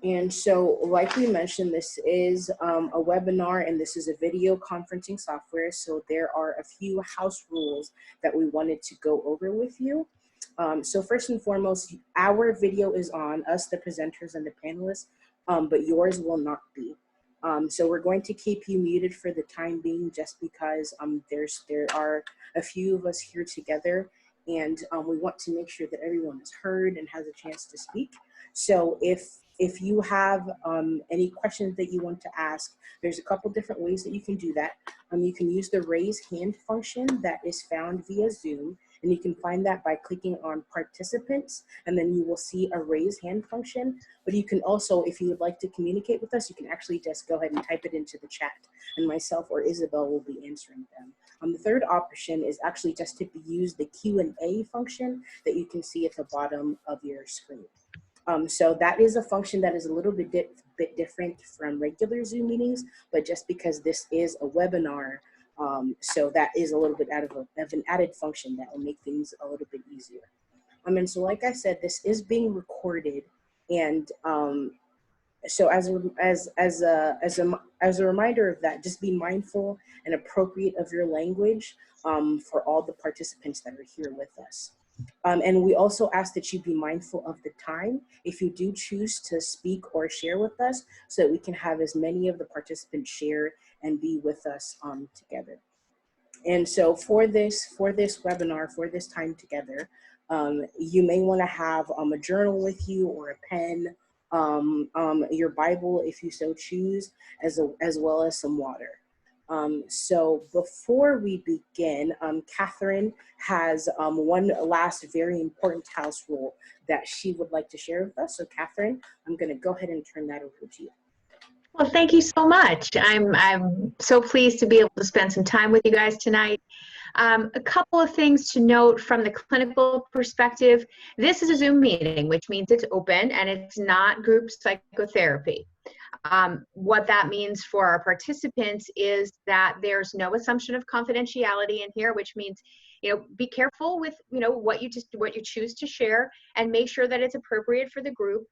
And so, like we mentioned, this is a webinar and this is a video conferencing software. So there are a few house rules that we wanted to go over with you. So first and foremost, our video is on, us, the presenters and the panelists, but yours will not be. So we're going to keep you muted for the time being, just because there are a few of us here together, and we want to make sure that everyone is heard and has a chance to speak. So if you have any questions that you want to ask, there's a couple different ways that you can do that. You can use the raise hand function that is found via Zoom, and you can find that by clicking on participants, and then you will see a raise hand function. But you can also, if you would like to communicate with us, you can actually just go ahead and type it into the chat, and myself or Isabel will be answering them. The third option is actually just to use the Q&A function that you can see at the bottom of your screen. So that is a function that is a little bit different from regular Zoom meetings, but just because this is a webinar, so that is a little bit of an added function that will make things a little bit easier. And so like I said, this is being recorded, and so as a reminder of that, just be mindful and appropriate of your language for all the participants that are here with us. And we also ask that you be mindful of the time if you do choose to speak or share with us, so that we can have as many of the participants share and be with us together. And so for this webinar, for this time together, you may want to have a journal with you, or a pen, your Bible if you so choose, as well as some water. So before we begin, Catherine has one last very important house rule that she would like to share with us. So Catherine, I'm going to go ahead and turn that over to you. Well, thank you so much. I'm so pleased to be able to spend some time with you guys tonight. A couple of things to note from the clinical perspective. This is a Zoom meeting, which means it's open and it's not group psychotherapy. What that means for our participants is that there's no assumption of confidentiality in here, which means, be careful with, what you choose to share, and make sure that it's appropriate for the group.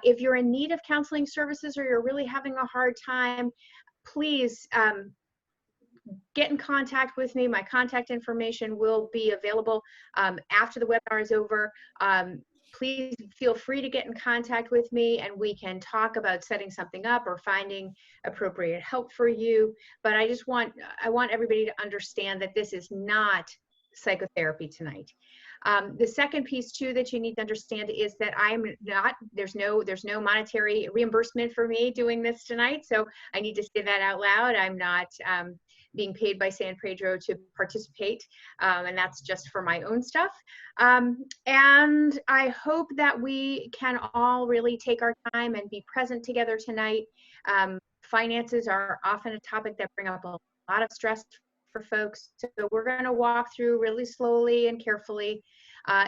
If you're in need of counseling services, or you're really having a hard time, please get in contact with me. My contact information will be available after the webinar is over. Please feel free to get in contact with me, and we can talk about setting something up or finding appropriate help for you. But I want everybody to understand that this is not psychotherapy tonight. The second piece too that you need to understand is that there's no monetary reimbursement for me doing this tonight. So I need to say that out loud. I'm not being paid by San Pedro to participate, and that's just for my own stuff. And I hope that we can all really take our time and be present together tonight. Finances are often a topic that bring up a lot of stress for folks. So we're going to walk through really slowly and carefully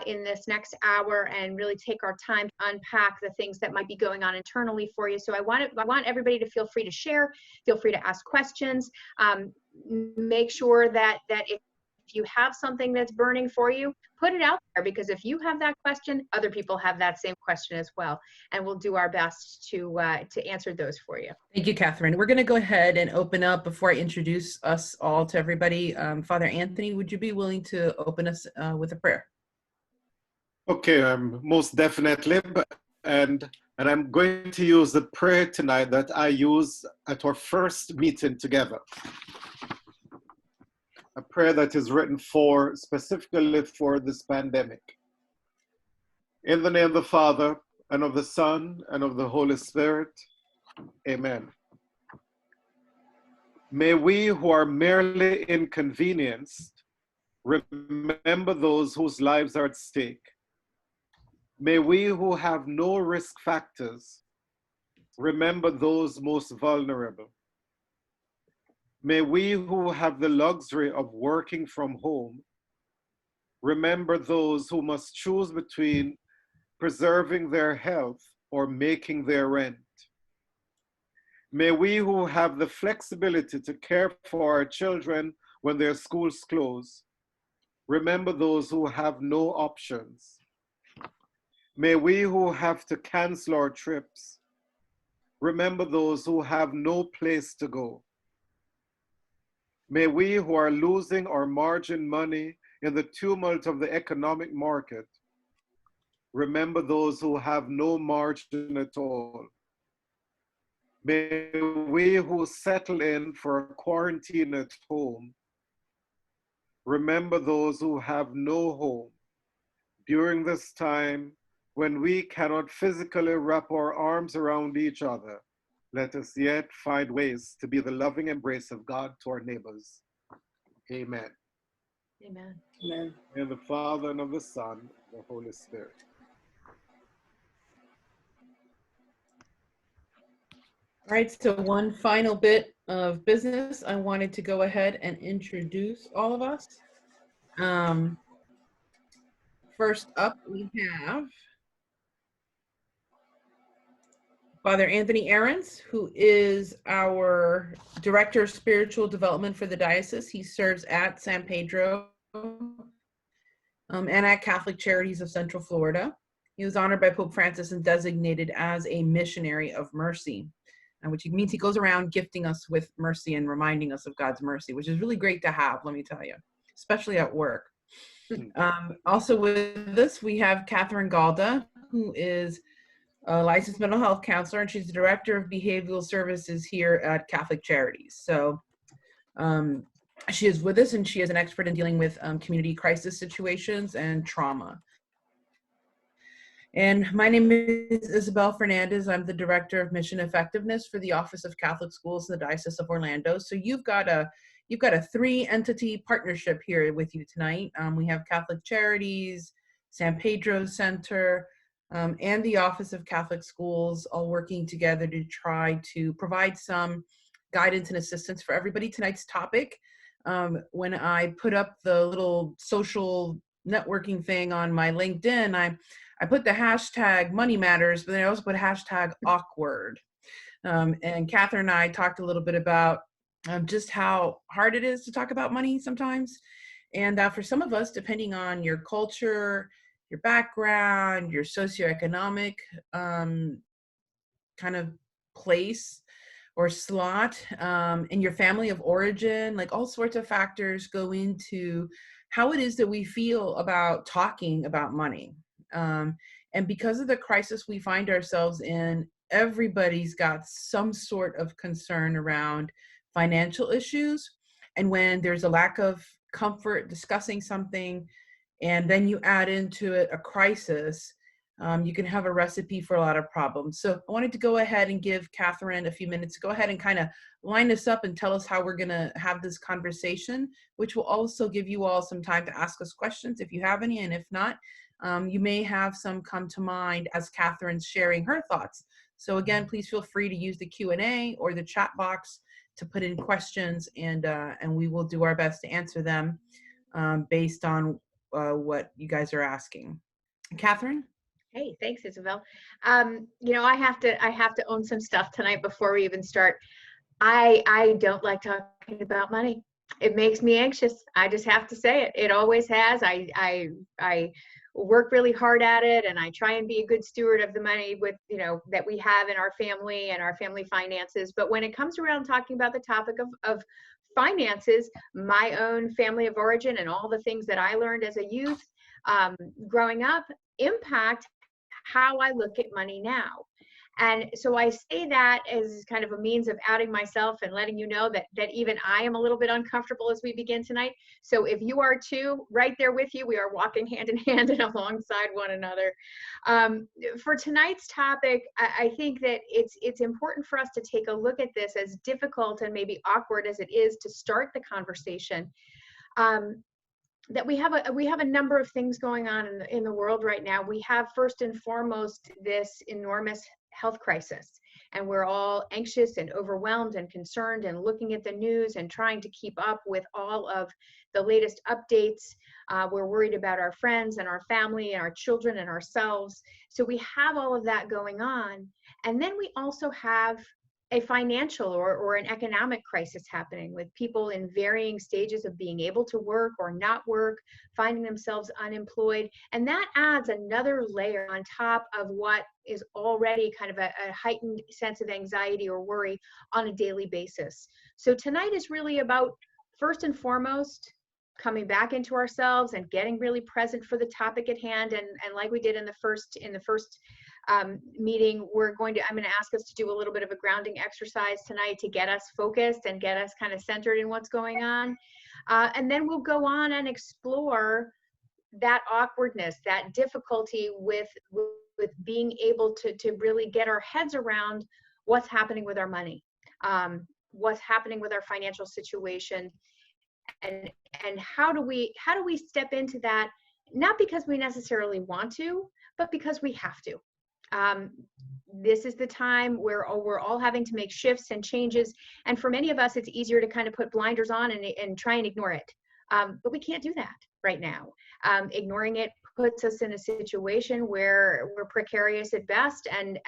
in this next hour, and really take our time to unpack the things that might be going on internally for you. So I want everybody to feel free to share, feel free to ask questions. Make sure that if you have something that's burning for you, put it out there, because if you have that question, other people have that same question as well, and we'll do our best to answer those for you. Thank you, Catherine. We're going to go ahead and open up, before I introduce us all to everybody. Father Anthony, would you be willing to open us with a prayer? Okay, most definitely, and I'm going to use the prayer tonight that I used at our first meeting together. A prayer that is written specifically for this pandemic. In the name of the Father, and of the Son, and of the Holy Spirit, amen. May we who are merely inconvenienced remember those whose lives are at stake. May we who have no risk factors remember those most vulnerable. May we who have the luxury of working from home remember those who must choose between preserving their health or making their rent. May we who have the flexibility to care for our children when their schools close remember those who have no options. May we who have to cancel our trips remember those who have no place to go. May we who are losing our margin money in the tumult of the economic market remember those who have no margin at all. May we who settle in for a quarantine at home remember those who have no home during this time when we cannot physically wrap our arms around each other. Let us yet find ways to be the loving embrace of God to our neighbors. Amen. Amen. Amen. In the Father, and of the Son, and the Holy Spirit. All right, so one final bit of business. I wanted to go ahead and introduce all of us. First up, we have Father Anthony Ahrens, who is our Director of Spiritual Development for the Diocese. He serves at San Pedro and at Catholic Charities of Central Florida. He was honored by Pope Francis and designated as a missionary of mercy, which means he goes around gifting us with mercy and reminding us of God's mercy, which is really great to have, let me tell you, especially at work. Also with us, we have Catherine Galda, who is a licensed mental health counselor, and she's the Director of Behavioral Services here at Catholic Charities. So she is with us, and she is an expert in dealing with community crisis situations and trauma. And my name is Isabel Fernandez. I'm the Director of Mission Effectiveness for the Office of Catholic Schools in the Diocese of Orlando. So you've got a 3-entity partnership here with you tonight. We have Catholic Charities, San Pedro Center, and the Office of Catholic Schools all working together to try to provide some guidance and assistance for everybody. Tonight's topic, when I put up the little social networking thing on my LinkedIn, I put the hashtag money matters, but then I also put hashtag awkward. And Catherine and I talked a little bit about just how hard it is to talk about money sometimes. And for some of us, depending on your culture, your background, your socioeconomic kind of place or slot, in your family of origin, like all sorts of factors go into how it is that we feel about talking about money. And because of the crisis we find ourselves in, everybody's got some sort of concern around financial issues. And when there's a lack of comfort discussing something, and then you add into it a crisis, you can have a recipe for a lot of problems. So I wanted to go ahead and give Catherine a few minutes to go ahead and kind of line us up and tell us how we're going to have this conversation, which will also give you all some time to ask us questions if you have any, and if not, you may have some come to mind as Catherine's sharing her thoughts. So again, please feel free to use the Q&A or the chat box to put in questions, and we will do our best to answer them based on what you guys are asking. Catherine? Hey, thanks, Isabel. You know, I have to own some stuff tonight before we even start. I don't like talking about money. It makes me anxious. I just have to say it. It always has. I work really hard at it, and I try and be a good steward of the money with, you know, that we have in our family and our family finances. But when it comes around talking about the topic of finances, my own family of origin and all the things that I learned as a youth growing up impact how I look at money now. And so I say that as kind of a means of outing myself and letting you know that even I am a little bit uncomfortable as we begin tonight. So if you are too, right there with you, we are walking hand in hand and alongside one another. For tonight's topic, I think that it's important for us to take a look at this, as difficult and maybe awkward as it is to start the conversation. That we have a number of things going on in the world right now. We have first and foremost this enormous health crisis, and we're all anxious and overwhelmed and concerned and looking at the news and trying to keep up with all of the latest updates. We're worried about our friends and our family and our children and ourselves. So we have all of that going on. And then we also have a financial or an economic crisis happening with people in varying stages of being able to work or not work, finding themselves unemployed. And that adds another layer on top of what is already kind of a heightened sense of anxiety or worry on a daily basis. So tonight is really about, first and foremost, coming back into ourselves and getting really present for the topic at hand. And like we did in the first meeting, I'm going to ask us to do a little bit of a grounding exercise tonight to get us focused and get us kind of centered in what's going on. And then we'll go on and explore that awkwardness, that difficulty with being able to really get our heads around what's happening with our money, what's happening with our financial situation, and how do we step into that, not because we necessarily want to, but because we have to. This is the time where we're all having to make shifts and changes. And for many of us, it's easier to kind of put blinders on and try and ignore it. But we can't do that right now. Ignoring it puts us in a situation where we're precarious at best, and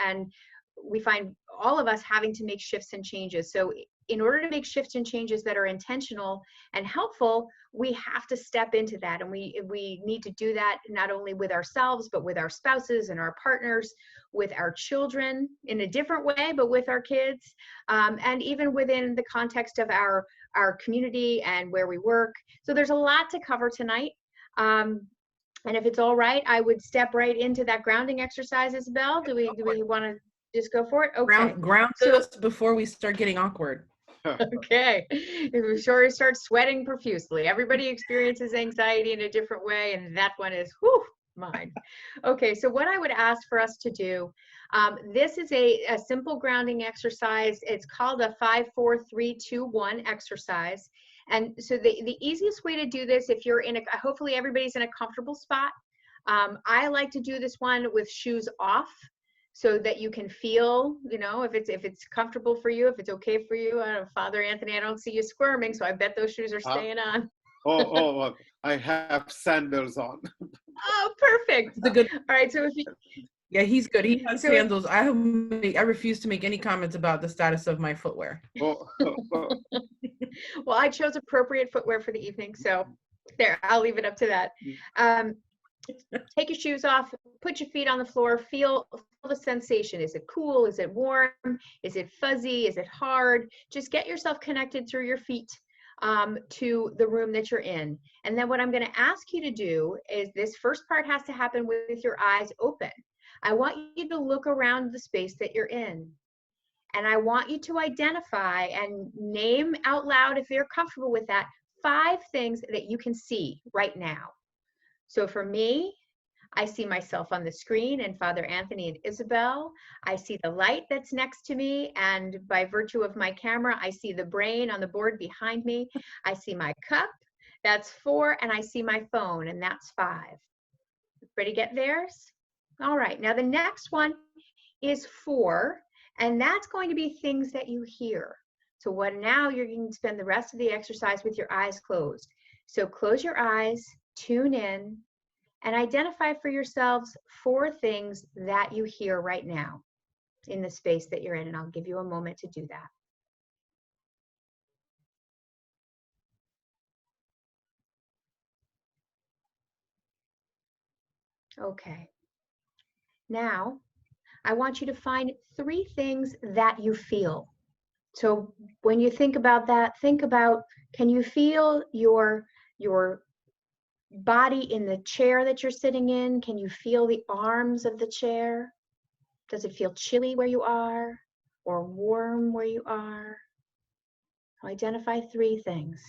we find all of us having to make shifts and changes. So in order to make shifts and changes that are intentional and helpful, we have to step into that. And we need to do that not only with ourselves, but with our spouses and our partners, with our children in a different way, but with our kids, and even within the context of our community and where we work. So there's a lot to cover tonight. And if it's all right, I would step right into that grounding exercise, Isabel. Do we want to just go for it? Okay. Ground us before we start getting awkward. Okay. We're sure we start sweating profusely. Everybody experiences anxiety in a different way, and that one is mine. Okay, so what I would ask for us to do, this is a simple grounding exercise. It's called a 5-4-3-2-1 exercise. And so the easiest way to do this, if you're hopefully everybody's in a comfortable spot. I like to do this one with shoes off, so that you can feel, if it's comfortable for you, if it's okay for you. Father Anthony, I don't see you squirming, so I bet those shoes are staying on. I have sandals on. Oh, perfect. It's a good. All right, so Yeah, he's good. He has sandals. I refuse to make any comments about the status of my footwear. Well, I chose appropriate footwear for the evening, so there, I'll leave it up to that. Take your shoes off, put your feet on the floor, feel the sensation. Is it cool? Is it warm? Is it fuzzy? Is it hard? Just get yourself connected through your feet to the room that you're in. And then what I'm going to ask you to do is, this first part has to happen with your eyes open. I want you to look around the space that you're in. And I want you to identify and name out loud, if you're comfortable with that, 5 things that you can see right now. So for me, I see myself on the screen and Father Anthony and Isabel. I see the light that's next to me, and by virtue of my camera, I see the brain on the board behind me. I see my cup, that's 4, and I see my phone, and that's 5. Ready to get theirs? All right, now the next one is 4, and that's going to be things that you hear. So now you're going to spend the rest of the exercise with your eyes closed. So close your eyes, tune in, and identify for yourselves 4 things that you hear right now in the space that you're in, and I'll give you a moment to do that. Okay. Now, I want you to find 3 things that you feel. So when you think about that, think about, can you feel your body in the chair that you're sitting in? Can you feel the arms of the chair? Does it feel chilly where you are or warm where you are? Identify 3 things.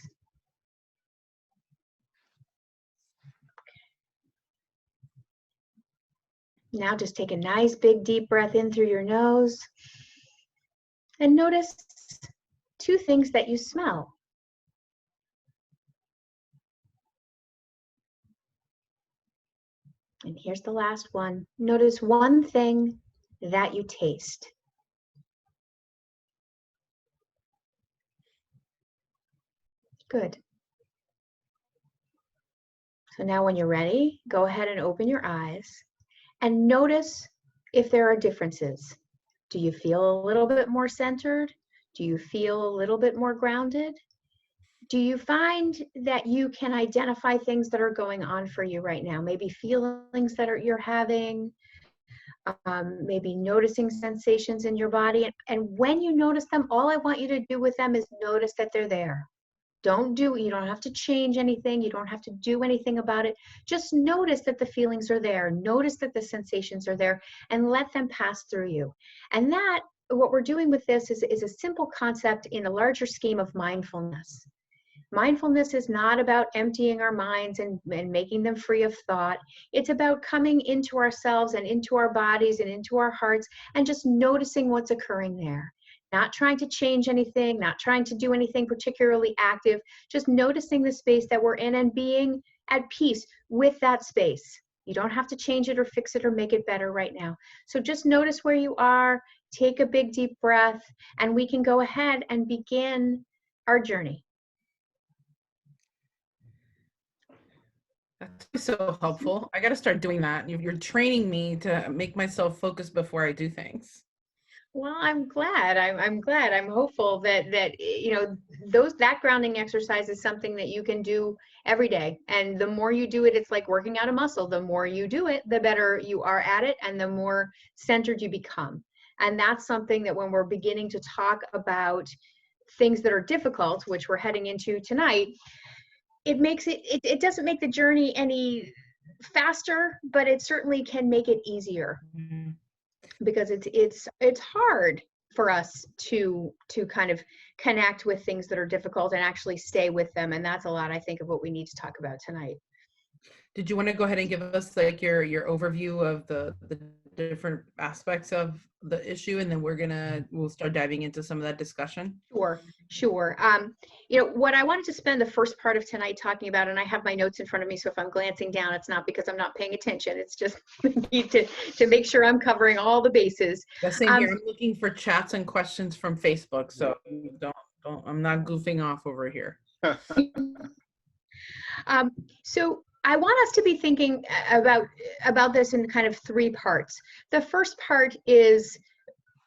Now just take a nice big deep breath in through your nose and notice 2 things that you smell. And here's the last one. Notice 1 thing that you taste. Good. So now when you're ready, go ahead and open your eyes and notice if there are differences. Do you feel a little bit more centered? Do you feel a little bit more grounded? Do you find that you can identify things that are going on for you right now? Maybe feelings that you're having, maybe noticing sensations in your body. And when you notice them, all I want you to do with them is notice that they're there. You don't have to change anything. You don't have to do anything about it. Just notice that the feelings are there. Notice that the sensations are there and let them pass through you. And what we're doing with this is a simple concept in a larger scheme of mindfulness. Mindfulness is not about emptying our minds and making them free of thought. It's about coming into ourselves and into our bodies and into our hearts and just noticing what's occurring there. Not trying to change anything, not trying to do anything particularly active, just noticing the space that we're in and being at peace with that space. You don't have to change it or fix it or make it better right now. So just notice where you are, take a big deep breath, and we can go ahead and begin our journey. That's so helpful. I got to start doing that. You're training me to make myself focus before I do things. Well, I'm glad. I'm glad. I'm hopeful that that grounding exercise is something that you can do every day. And the more you do it, it's like working out a muscle. The more you do it, the better you are at it, and the more centered you become. And that's something that when we're beginning to talk about things that are difficult, which we're heading into tonight, it doesn't make the journey any faster, but it certainly can make it easier. Mm-hmm. Because it's hard for us to kind of connect with things that are difficult and actually stay with them. And that's a lot, I think, of what we need to talk about tonight. Did you want to go ahead and give us like your overview of the different aspects of the issue, and then we'll start diving into some of that discussion? Sure. What I wanted to spend the first part of tonight talking about, and I have my notes in front of me, so if I'm glancing down, it's not because I'm not paying attention. It's just need to make sure I'm covering all the bases. The same here. I'm looking for chats and questions from Facebook, so don't I'm not goofing off over here. So I want us to be thinking about this in kind of three parts. The first part is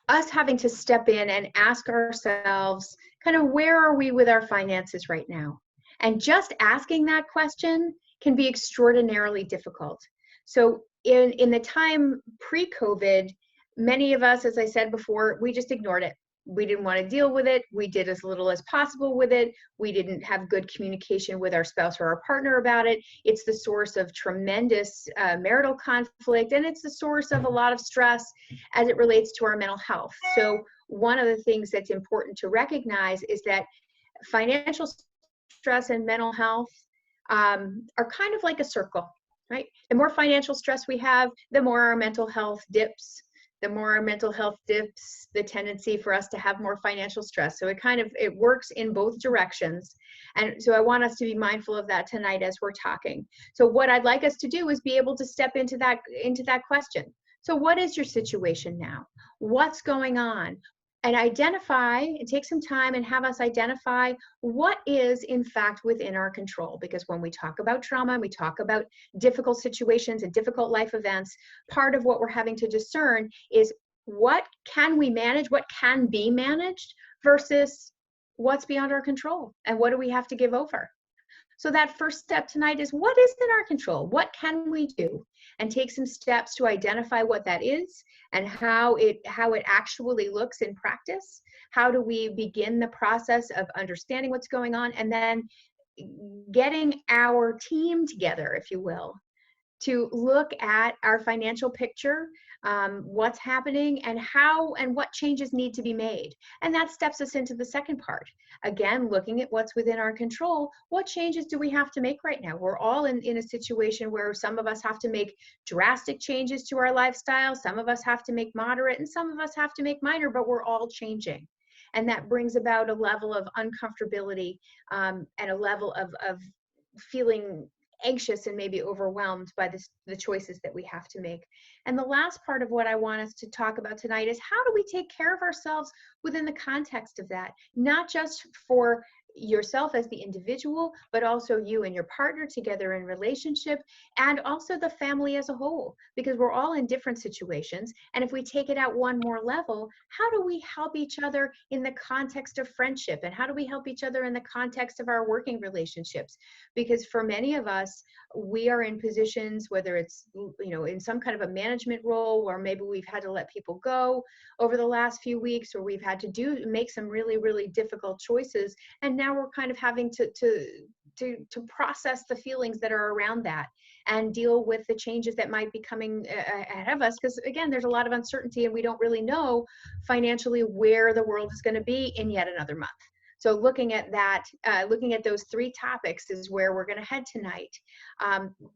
us having to step in and ask ourselves, kind of, where are we with our finances right now? And just asking that question can be extraordinarily difficult. So in the time pre-COVID, many of us, as I said before, we just ignored it. We didn't want to deal with it. We did as little as possible with it. We didn't have good communication with our spouse or our partner about it. It's the source of tremendous marital conflict, and it's the source of a lot of stress as it relates to our mental health. So one of the things that's important to recognize is that financial stress and mental health are kind of like a circle, right? The more financial stress we have, the more our mental health dips. The more our mental health dips, the tendency for us to have more financial stress. So it works in both directions. And so I want us to be mindful of that tonight as we're talking. So what I'd like us to do is be able to step into that question. So what is your situation now? What's going on? And take some time and have us identify what is in fact within our control. Because when we talk about trauma, we talk about difficult situations and difficult life events, part of what we're having to discern is what can we manage, what can be managed versus what's beyond our control, and what do we have to give over. So that first step tonight is, what is in our control? What can we do? And take some steps to identify what that is and how it actually looks in practice. How do we begin the process of understanding what's going on, and then getting our team together, if you will, to look at our financial picture, what's happening, and how and what changes need to be made. And that steps us into the second part. Again, looking at what's within our control. What changes do we have to make right now? We're all in a situation where some of us have to make drastic changes to our lifestyle. Some of us have to make moderate, and some of us have to make minor, but we're all changing. And that brings about a level of uncomfortability and a level of feeling anxious and maybe overwhelmed by the choices that we have to make. And the last part of what I want us to talk about tonight is, how do we take care of ourselves within the context of that? Not just for yourself as the individual, but also you and your partner together in relationship, and also the family as a whole, because we're all in different situations. And if we take it out one more level, how do we help each other in the context of friendship? And how do we help each other in the context of our working relationships? Because for many of us, we are in positions, whether it's, in some kind of a management role, or maybe we've had to let people go over the last few weeks, or we've had to make some really, really difficult choices. And now we're kind of having to process the feelings that are around that and deal with the changes that might be coming ahead of us. Because again, there's a lot of uncertainty, and we don't really know financially where the world is going to be in yet another month. So looking at that, looking at those three topics is where we're going to head tonight.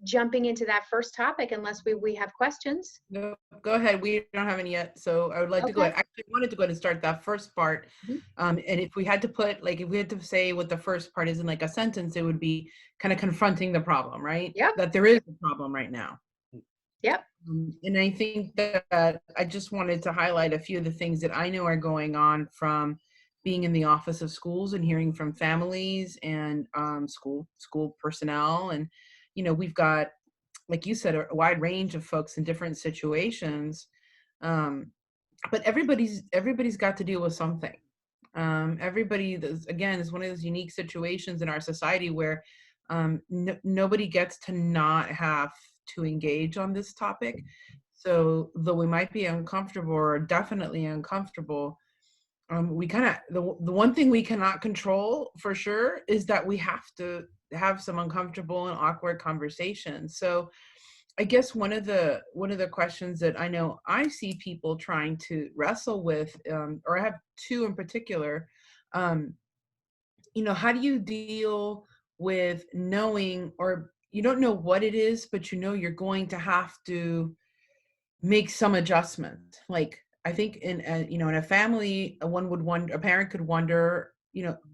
Jumping into that first topic, unless we have questions. No, go ahead. We don't have any yet. So I would like to go ahead. Actually, I wanted to go ahead and start that first part. And if we had to put, if we had to say what the first part is in like a sentence, it would be kind of confronting the problem, right? Yep. That there is a problem right now. Yep. And I think that I just wanted to highlight a few of the things that I know are going on from being in the office of schools and hearing from families and school personnel. And, we've got, like you said, a wide range of folks in different situations. But everybody's got to deal with something. Everybody, again, is one of those unique situations in our society where nobody gets to not have to engage on this topic. So though we might be uncomfortable, or definitely uncomfortable, we kind of, the one thing we cannot control for sure is that we have to have some uncomfortable and awkward conversations. So I guess one of the questions that I know I see people trying to wrestle with, or I have two in particular, how do you deal with knowing, or you don't know what it is, but you're going to have to make some adjustment. Like, I think in a family, a parent could wonder,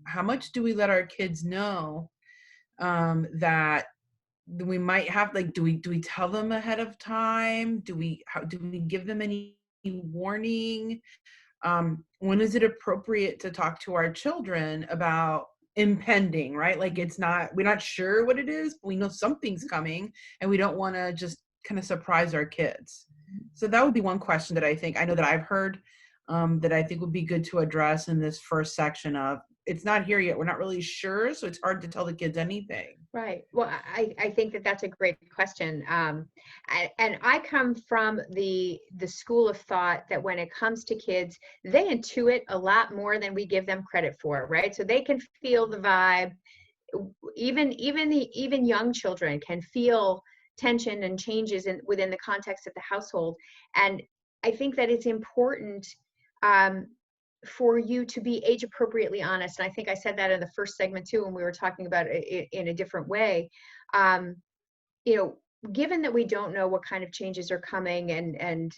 how much do we let our kids know that we might have, do we tell them ahead of time? Do we give them any warning? When is it appropriate to talk to our children about impending, right? We're not sure what it is, but we know something's coming, and we don't want to just kind of surprise our kids. So that would be one question that I know that I've heard, that I think would be good to address in this first section of, it's not here yet, we're not really sure, so it's hard to tell the kids anything. Right. Well, I think that's a great question. And I come from the school of thought that when it comes to kids, they intuit a lot more than we give them credit for, right? So they can feel the vibe. Even young children can feel tension and changes within the context of the household. And I think that it's important for you to be age appropriately honest. And I think I said that in the first segment too, when we were talking about it in a different way. Given that we don't know what kind of changes are coming, and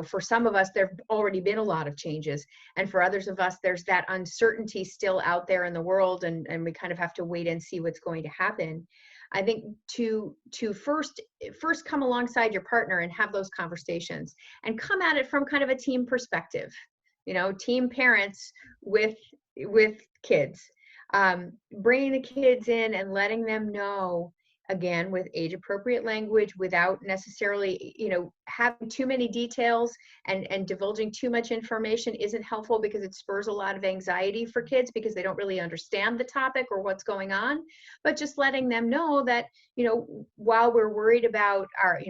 for some of us, there have already been a lot of changes. And for others of us, there's that uncertainty still out there in the world, and we kind of have to wait and see what's going to happen. I think to first come alongside your partner and have those conversations, and come at it from kind of a team perspective, team parents with kids, bringing the kids in and letting them know, again, with age appropriate language, without necessarily, having too many details and divulging too much information isn't helpful, because it spurs a lot of anxiety for kids because they don't really understand the topic or what's going on. But just letting them know that, while we're worried about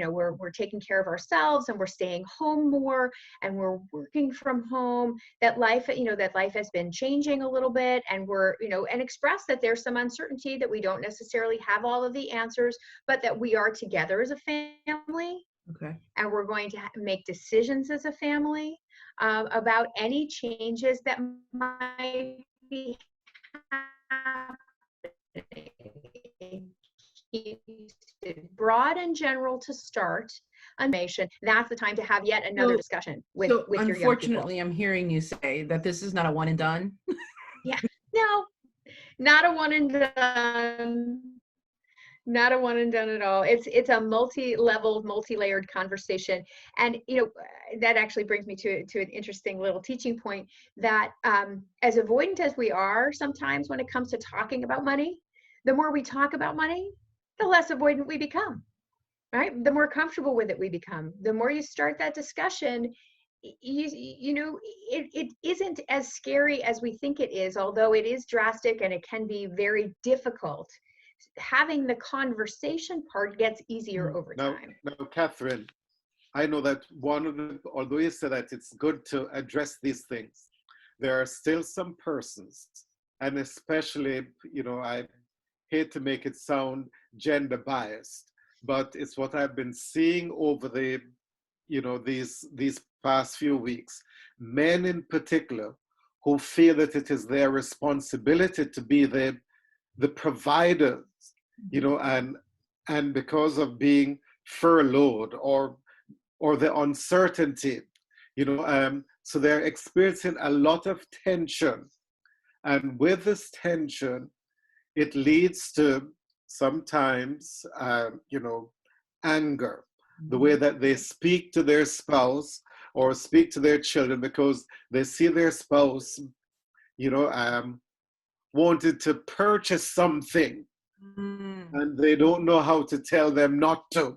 we're taking care of ourselves, and we're staying home more, and we're working from home, that life has been changing a little bit, and and express that there's some uncertainty, that we don't necessarily have all of the answers, but that we are together as a family. Okay. And we're going to make decisions as a family about any changes that might be happening. Broad and general to start. Information. That's the time to have yet another discussion with your young people. Unfortunately, I'm hearing you say that this is not a one and done. Yeah. No, not a one and done. Not a one and done at all. It's a multi-level, multi-layered conversation. And that actually brings me to an interesting little teaching point that as avoidant as we are sometimes when it comes to talking about money, the more we talk about money, the less avoidant we become, right? The more comfortable with it we become. The more you start that discussion, it isn't as scary as we think it is, although it is drastic and it can be very difficult. Having the conversation part gets easier over time. Now, Catherine, I know that although you said that it's good to address these things, there are still some persons, and especially, I hate to make it sound gender biased, but it's what I've been seeing over these past few weeks. Men in particular who feel that it is their responsibility to be the providers, and because of being furloughed or the uncertainty, so they're experiencing a lot of tension. And with this tension, it leads to sometimes, anger, the way that they speak to their spouse or speak to their children because they see their spouse, wanted to purchase something and they don't know how to tell them not to,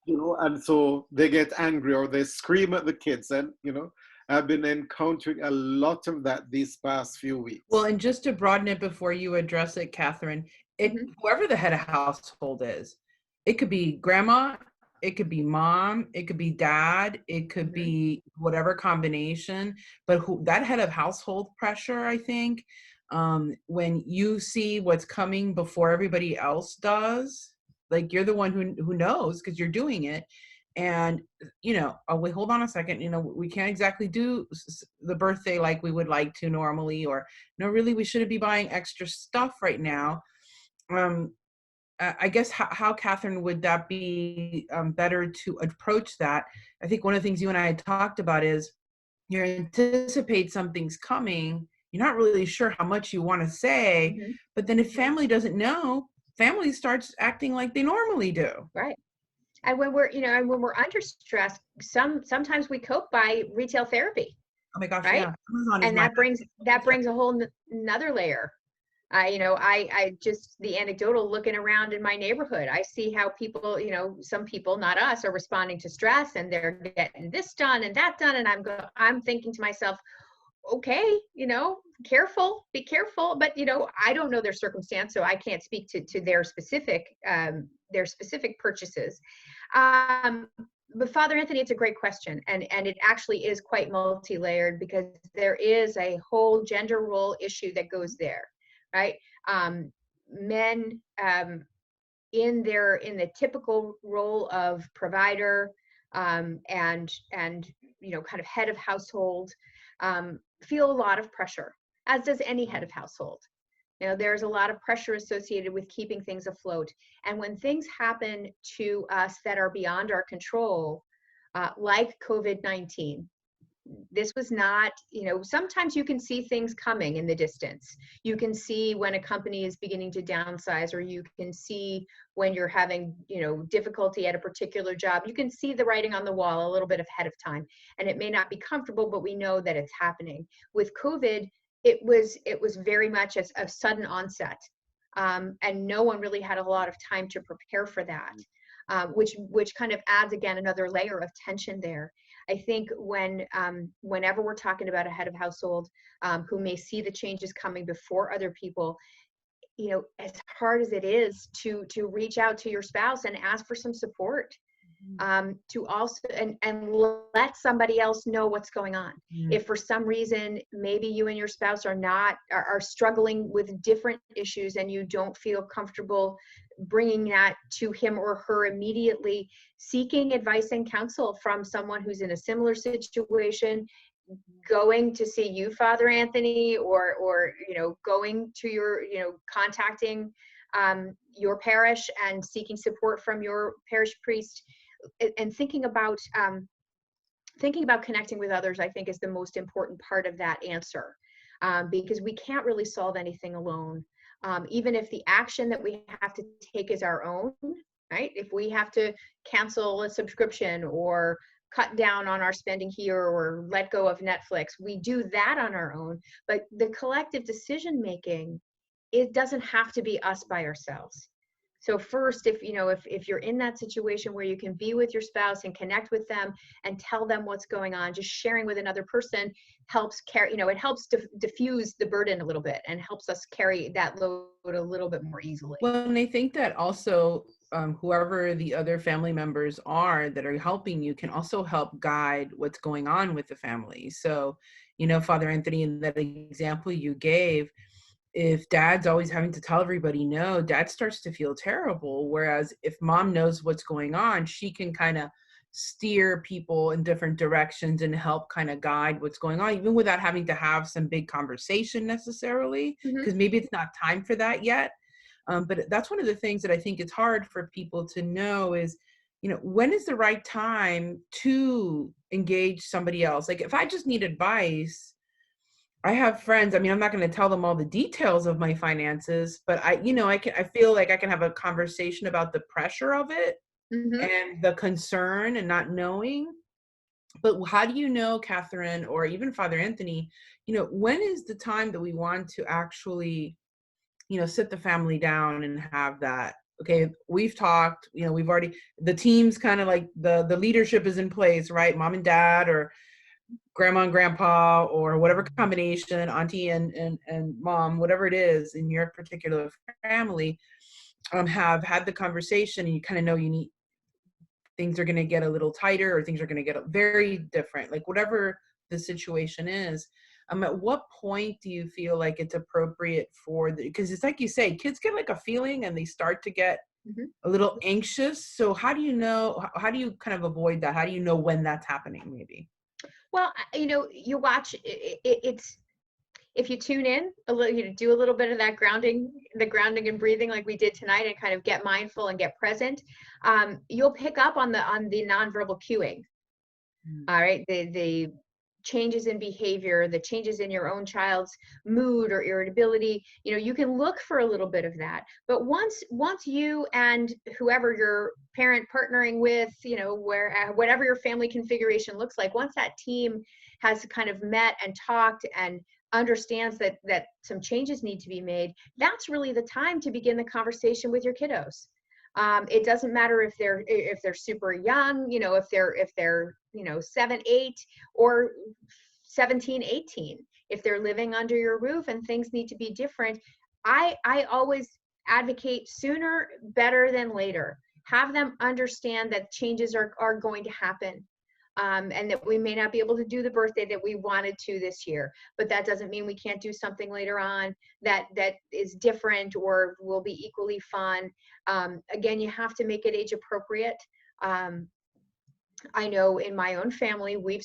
and so they get angry or they scream at the kids. And, I've been encountering a lot of that these past few weeks. Well, and just to broaden it before you address it, Catherine, whoever the head of household is, it could be grandma, it could be mom, it could be dad, it could be whatever combination, but that head of household pressure, I think, when you see what's coming before everybody else does, like you're the one who knows because you're doing it. And, oh, wait, hold on a second. We can't exactly do the birthday like we would like to normally, or no, really, we shouldn't be buying extra stuff right now. I guess how Catherine, would that be better to approach that? I think one of the things you and I had talked about is you anticipate something's coming. You're not really sure how much you want to say, but then if family doesn't know, family starts acting like they normally do. Right. And when we're, when we're under stress, sometimes we cope by retail therapy. Oh my gosh, right? yeah. Amazon And that brings a whole another layer. I just, the anecdotal looking around in my neighborhood, I see how people, some people, not us, are responding to stress and they're getting this done and that done. And I'm thinking to myself, okay, be careful. But, I don't know their circumstance, so I can't speak to their specific purchases. But Father Anthony, it's a great question. And it actually is quite multi-layered because there is a whole gender role issue that goes there, right? Men in the typical role of provider and kind of head of household feel a lot of pressure, as does any head of household. There's a lot of pressure associated with keeping things afloat. And when things happen to us that are beyond our control, like COVID-19, this was not, sometimes you can see things coming in the distance. You can see when a company is beginning to downsize, or you can see when you're having, difficulty at a particular job. You can see the writing on the wall a little bit ahead of time. And it may not be comfortable, but we know that it's happening. With COVID, it was very much a sudden onset, and no one really had a lot of time to prepare for that, which kind of adds again another layer of tension there. I think whenever we're talking about a head of household who may see the changes coming before other people, as hard as it is to reach out to your spouse and ask for some support, to also and let somebody else know what's going on. If for some reason maybe you and your spouse are struggling with different issues and you don't feel comfortable bringing that to him or her immediately, seeking advice and counsel from someone who's in a similar situation, going to see you, Father Anthony, or going to your, contacting your parish and seeking support from your parish priest, and thinking about connecting with others, I think, is the most important part of that answer, because we can't really solve anything alone. even if the action that we have to take is our own, right? If we have to cancel a subscription or cut down on our spending here or let go of Netflix, we do that on our own. But the collective decision making, it doesn't have to be us by ourselves. So first, if you're in that situation where you can be with your spouse and connect with them and tell them what's going on, just sharing with another person helps carry, it helps diffuse the burden a little bit and helps us carry that load a little bit more easily. Well, and I think that also whoever the other family members are that are helping you can also help guide what's going on with the family. So, Father Anthony, in that example you gave, if dad's always having to tell everybody no, dad starts to feel terrible. Whereas if mom knows what's going on, she can kind of steer people in different directions and help kind of guide what's going on, even without having to have some big conversation necessarily, because maybe it's not time for that yet. But that's one of the things that I think it's hard for people to know is, when is the right time to engage somebody else? Like if I just need advice, I have friends. I mean, I'm not going to tell them all the details of my finances, but I feel like I can have a conversation about the pressure of it and the concern and not knowing. But how do you know, Catherine, or even Father Anthony, when is the time that we want to actually, sit the family down and have that? Okay, we've talked, we've already, the team's kind of like the leadership is in place, right? Mom and dad, or grandma and grandpa, or whatever combination, auntie and mom, whatever it is in your particular family, have had the conversation, and you kind of know things are going to get a little tighter or things are going to get very different, like whatever the situation is. At what point do you feel like it's appropriate because it's like you say, kids get like a feeling and they start to get a little anxious. So how do you kind of avoid that? How do you know when that's happening maybe? Well, you watch it's, if you tune in a little, do a little bit of that grounding and breathing like we did tonight, and kind of get mindful and get present, you'll pick up on the nonverbal cueing. All right, the changes in behavior, the changes in your own child's mood or irritability, you can look for a little bit of that. But once you and whoever you're partnering with, whatever your family configuration looks like, once that team has kind of met and talked and understands that some changes need to be made, that's really the time to begin the conversation with your kiddos. It doesn't matter if they're super young, if they're 7, 8, or 17, 18. If they're living under your roof and things need to be different, I always advocate sooner better than later. Have them understand that changes are going to happen. And that we may not be able to do the birthday that we wanted to this year, but that doesn't mean we can't do something later on that is different or will be equally fun. Again, you have to make it age appropriate. I know in my own family, I've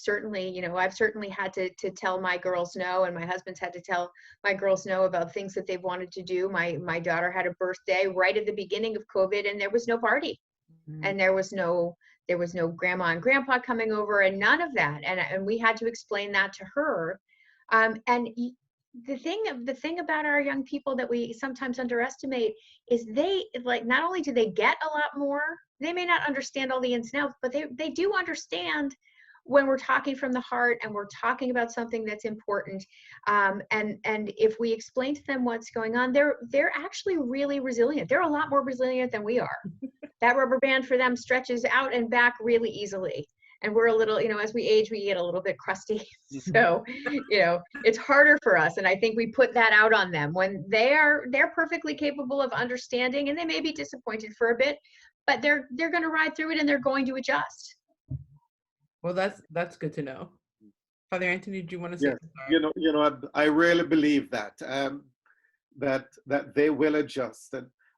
certainly had to tell my girls no, and my husband's had to tell my girls no about things that they've wanted to do. My daughter had a birthday right at the beginning of COVID, and there was no party, and there was no grandma and grandpa coming over, and none of that. And we had to explain that to her. And the thing about our young people that we sometimes underestimate is they, like, not only do they get a lot more, they may not understand all the ins and outs, but they do understand when we're talking from the heart and we're talking about something that's important. And if we explain to them what's going on, they're actually really resilient. They're a lot more resilient than we are. That rubber band for them stretches out and back really easily. And we're a little, as we age, we get a little bit crusty. So, it's harder for us. And I think we put that out on them when they're perfectly capable of understanding, and they may be disappointed for a bit, but they're going to ride through it and they're going to adjust. Well, that's good to know. Father Anthony, do you want to say? Yes. I really believe that that they will adjust,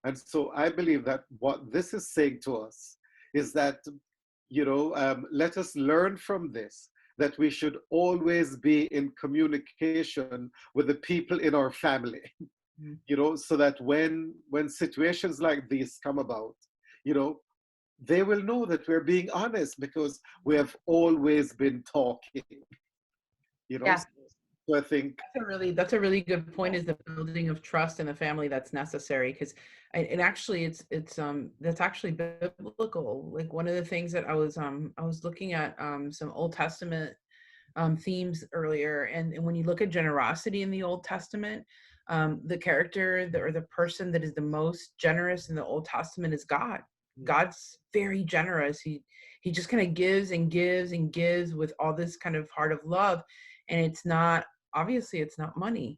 and so I believe that what this is saying to us is that let us learn from this, that we should always be in communication with the people in our family, so that when situations like these come about, they will know that we're being honest because we have always been talking, Yeah. So I think That's a really good point, is the building of trust in the family that's necessary, because and actually it's that's actually biblical. Like one of the things that I was looking at some Old Testament themes earlier, and when you look at generosity in the Old Testament, the character or the person that is the most generous in the Old Testament is God. God's very generous. He just kind of gives and gives and gives with all this kind of heart of love, and it's not, obviously it's not money.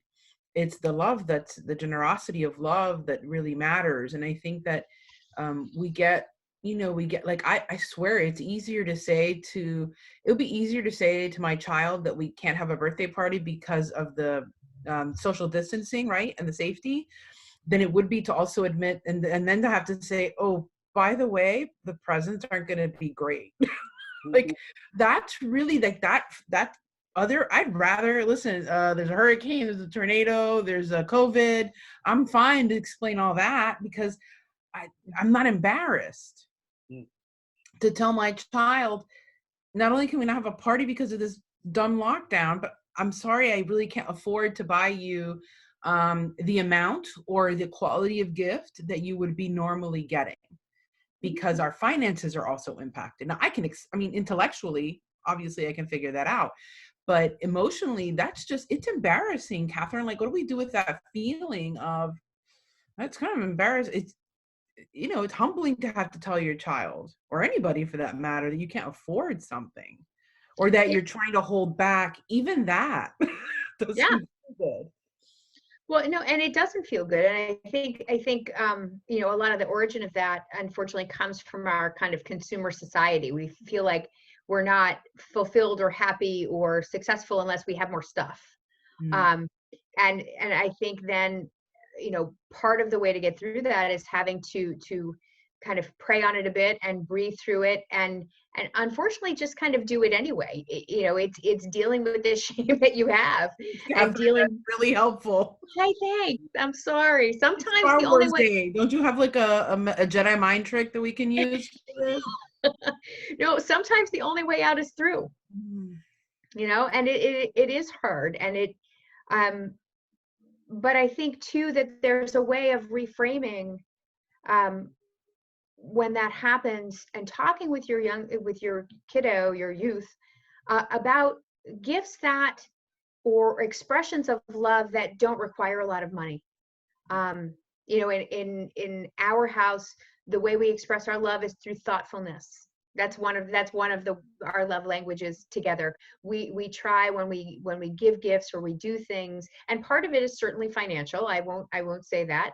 It's the love, that's the generosity of love that really matters. And I think that we get, like, I swear it's easier to say to, it would be easier to say to my child that we can't have a birthday party because of the social distancing, right, and the safety, than it would be to also admit and then to have to say, oh, by the way, the presents aren't going to be great. Like, that's really like that other, I'd rather listen, there's a hurricane, there's a tornado, there's a COVID. I'm fine to explain all that, because I'm not embarrassed to tell my child, not only can we not have a party because of this dumb lockdown, but I'm sorry, I really can't afford to buy you the amount or the quality of gift that you would be normally getting, because our finances are also impacted. Now I mean, intellectually, obviously I can figure that out, but emotionally, it's embarrassing, Catherine. Like, what do we do with that feeling of, that's kind of embarrassing. It's, it's humbling to have to tell your child, or anybody for that matter, that you can't afford something, or that you're trying to hold back. Even that doesn't feel good. Well, no, and it doesn't feel good. And I think, a lot of the origin of that, unfortunately, comes from our kind of consumer society. We feel like we're not fulfilled or happy or successful unless we have more stuff. And I think then, part of the way to get through that is having to kind of pray on it a bit and breathe through it, and unfortunately just kind of do it anyway. It's dealing with this shame that you have, and dealing. That's really helpful. Hey, thanks. I'm sorry. Sometimes Star the only Wars way. Day. Don't you have like a Jedi mind trick that we can use? No, sometimes the only way out is through. And it is hard, and but I think too that there's a way of reframing when that happens, and talking with your kiddo, your youth, about gifts that, or expressions of love that don't require a lot of money. In our house, the way we express our love is through thoughtfulness. That's one of our love languages together. We try when we give gifts or we do things, and part of it is certainly financial. I won't say that,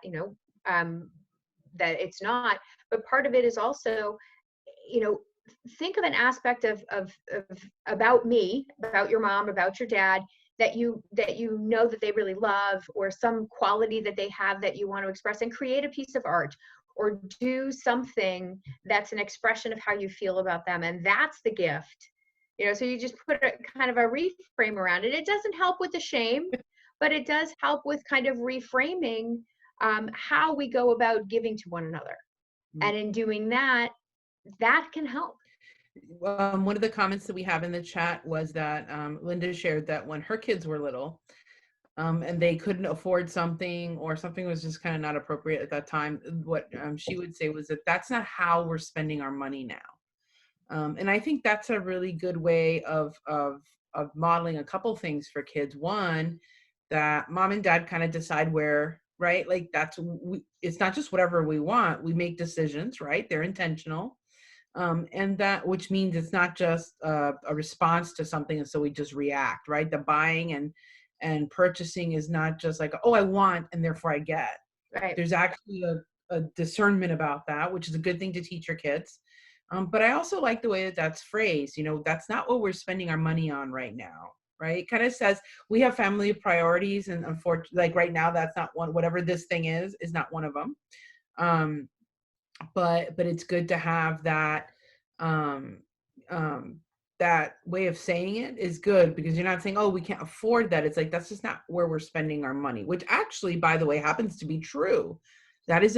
that it's not, but part of it is also, think of an aspect of about me, about your mom, about your dad, that you know that they really love, or some quality that they have that you want to express, and create a piece of art or do something that's an expression of how you feel about them. And that's the gift. So you just put a kind of a reframe around it. It doesn't help with the shame, but it does help with kind of reframing how we go about giving to one another. And in doing that, that can help. One of the comments that we have in the chat was that Linda shared that when her kids were little, and they couldn't afford something, or something was just kind of not appropriate at that time, what she would say was that that's not how we're spending our money now. And I think that's a really good way of modeling a couple things for kids. One, that mom and dad kind of decide where, right? Like it's not just whatever we want. We make decisions, right? They're intentional. And that, which means it's not just a response to something, and so we just react, right? The buying and purchasing is not just like, oh, I want, and therefore I get. Right. There's actually a discernment about that, which is a good thing to teach your kids. But I also like the way that that's phrased. That's not what we're spending our money on right now, right? It kind of says we have family priorities, and unfortunately, like right now, that's not one. Whatever this thing is not one of them. But it's good to have that. That way of saying it is good, because you're not saying, oh, we can't afford that. It's like, that's just not where we're spending our money, which actually, by the way, happens to be true. That is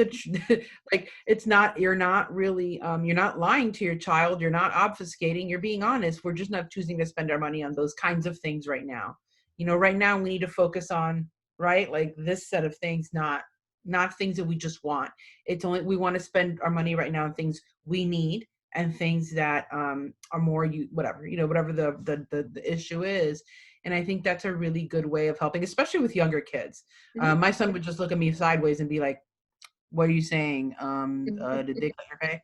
like, it's not, you're not really, you're not lying to your child. You're not obfuscating. You're being honest. We're just not choosing to spend our money on those kinds of things right now. right now we need to focus on, right, like this set of things, not things that we just want. It's only, we want to spend our money right now on things we need and things that are more, whatever the issue is. And I think that's a really good way of helping, especially with younger kids. My son would just look at me sideways and be like, what are you saying? Did they cut your pay?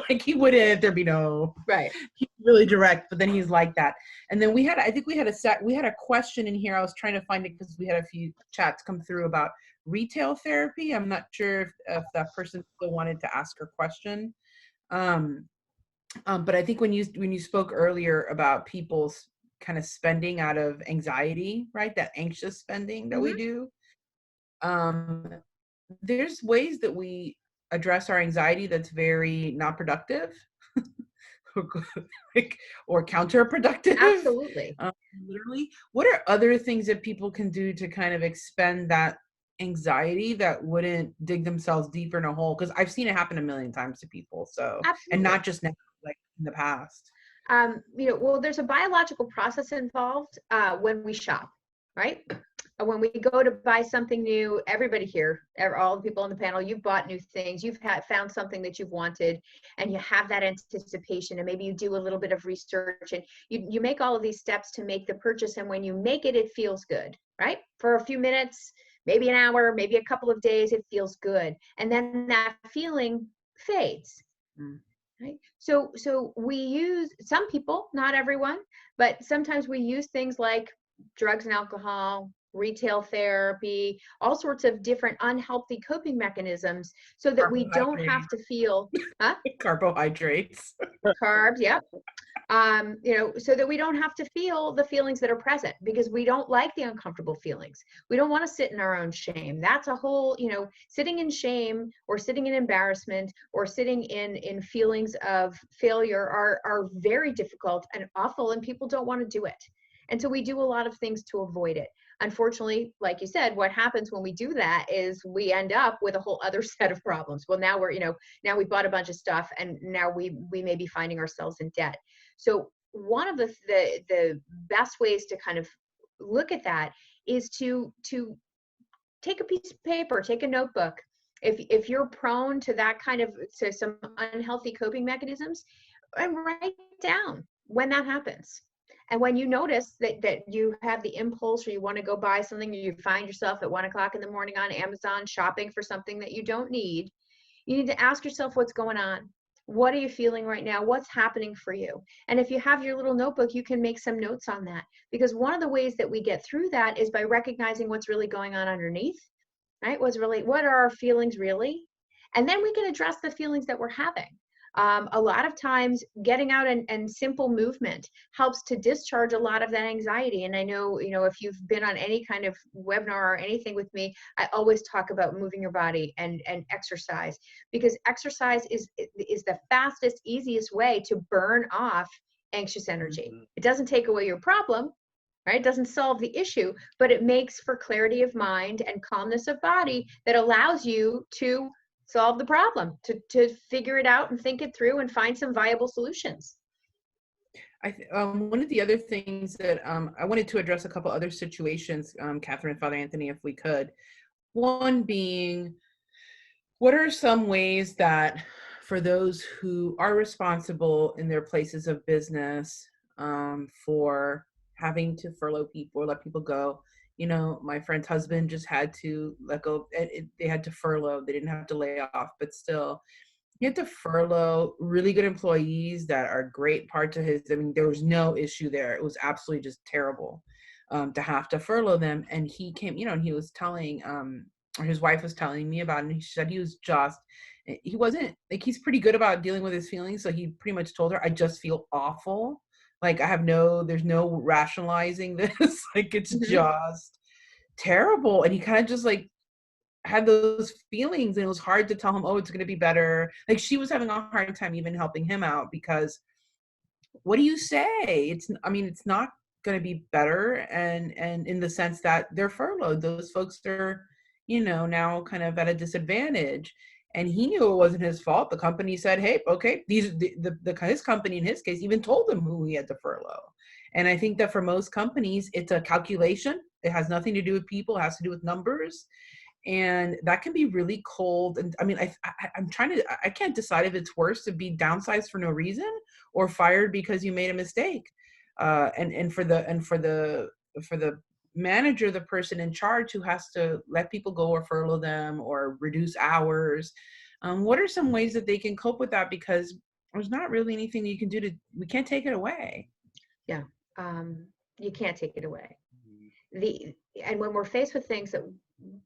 Like he wouldn't, if there'd be no, Right. he's really direct, but then he's like that. And then we had a question in here. I was trying to find it because we had a few chats come through about retail therapy. I'm not sure if that person still wanted to ask her question. But I think when you spoke earlier about people's kind of spending out of anxiety, right? That anxious spending that we do. There's ways that we address our anxiety that's very not productive or counterproductive. Absolutely. Literally. What are other things that people can do to kind of expend that anxiety that wouldn't dig themselves deeper in a hole? Because I've seen it happen a million times to people. So, Absolutely. and not just now, like in the past. Well, there's a biological process involved when we shop, right? When we go to buy something new, everybody here, all the people on the panel, you've bought new things, you've found something that you've wanted, and you have that anticipation, and maybe you do a little bit of research, and you make all of these steps to make the purchase, and when you make it, it feels good, right? For a few minutes, maybe an hour, maybe a couple of days, it feels good, and then that feeling fades. Right? So we use, some people, not everyone, but sometimes we use things like drugs and alcohol, retail therapy, all sorts of different unhealthy coping mechanisms so that we don't have to feel carbohydrates, carbs, yep. So that we don't have to feel the feelings that are present, because we don't like the uncomfortable feelings. We don't want to sit in our own shame. That's a whole, sitting in shame or sitting in embarrassment or sitting in feelings of failure are very difficult and awful, and people don't want to do it. And so we do a lot of things to avoid it. Unfortunately, like you said, what happens when we do that is we end up with a whole other set of problems. Well, now now we bought a bunch of stuff, and now we may be finding ourselves in debt. So one of the best ways to kind of look at that is to take a piece of paper, take a notebook. If you're prone to that kind of, to some unhealthy coping mechanisms, and write down when that happens. And when you notice that you have the impulse, or you want to go buy something, or you find yourself at 1 o'clock in the morning on Amazon shopping for something that you don't need, you need to ask yourself what's going on. What are you feeling right now? What's happening for you? And if you have your little notebook, you can make some notes on that. Because one of the ways that we get through that is by recognizing what's really going on underneath, right? What are our feelings really? And then we can address the feelings that we're having. A lot of times getting out and simple movement helps to discharge a lot of that anxiety. And I know, if you've been on any kind of webinar or anything with me, I always talk about moving your body and exercise, because exercise is the fastest, easiest way to burn off anxious energy. It doesn't take away your problem, right? It doesn't solve the issue, but it makes for clarity of mind and calmness of body that allows you to solve the problem, to figure it out and think it through and find some viable solutions. One of the other things that I wanted to address a couple other situations, Catherine and Father Anthony, if we could. One being, what are some ways that for those who are responsible in their places of business for having to furlough people or let people go? My friend's husband just had to let go. They had to furlough. They didn't have to lay off, but still, he had to furlough really good employees that are great parts of his. I mean, there was no issue there. It was absolutely just terrible to have to furlough them. And he came, and he was telling, or his wife was telling me about it. And he said he wasn't like, he's pretty good about dealing with his feelings. So he pretty much told her, I just feel awful. Like there's no rationalizing this. Like it's just terrible. And he kind of just like had those feelings, and it was hard to tell him, oh, it's going to be better. Like she was having a hard time even helping him out, because what do you say? It's not going to be better. And in the sense that they're furloughed, those folks are, now kind of at a disadvantage. And he knew it wasn't his fault. The company said, hey, okay, his company in his case even told him who he had to furlough. And I think that for most companies, it's a calculation. It has nothing to do with people, it has to do with numbers. And that can be really cold. And I mean, I can't decide if it's worse to be downsized for no reason or fired because you made a mistake. And for the manager, the person in charge who has to let people go or furlough them or reduce hours, what are some ways that they can cope with that? Because there's not really anything you can do we can't take it away. Yeah, you can't take it away. And when we're faced with things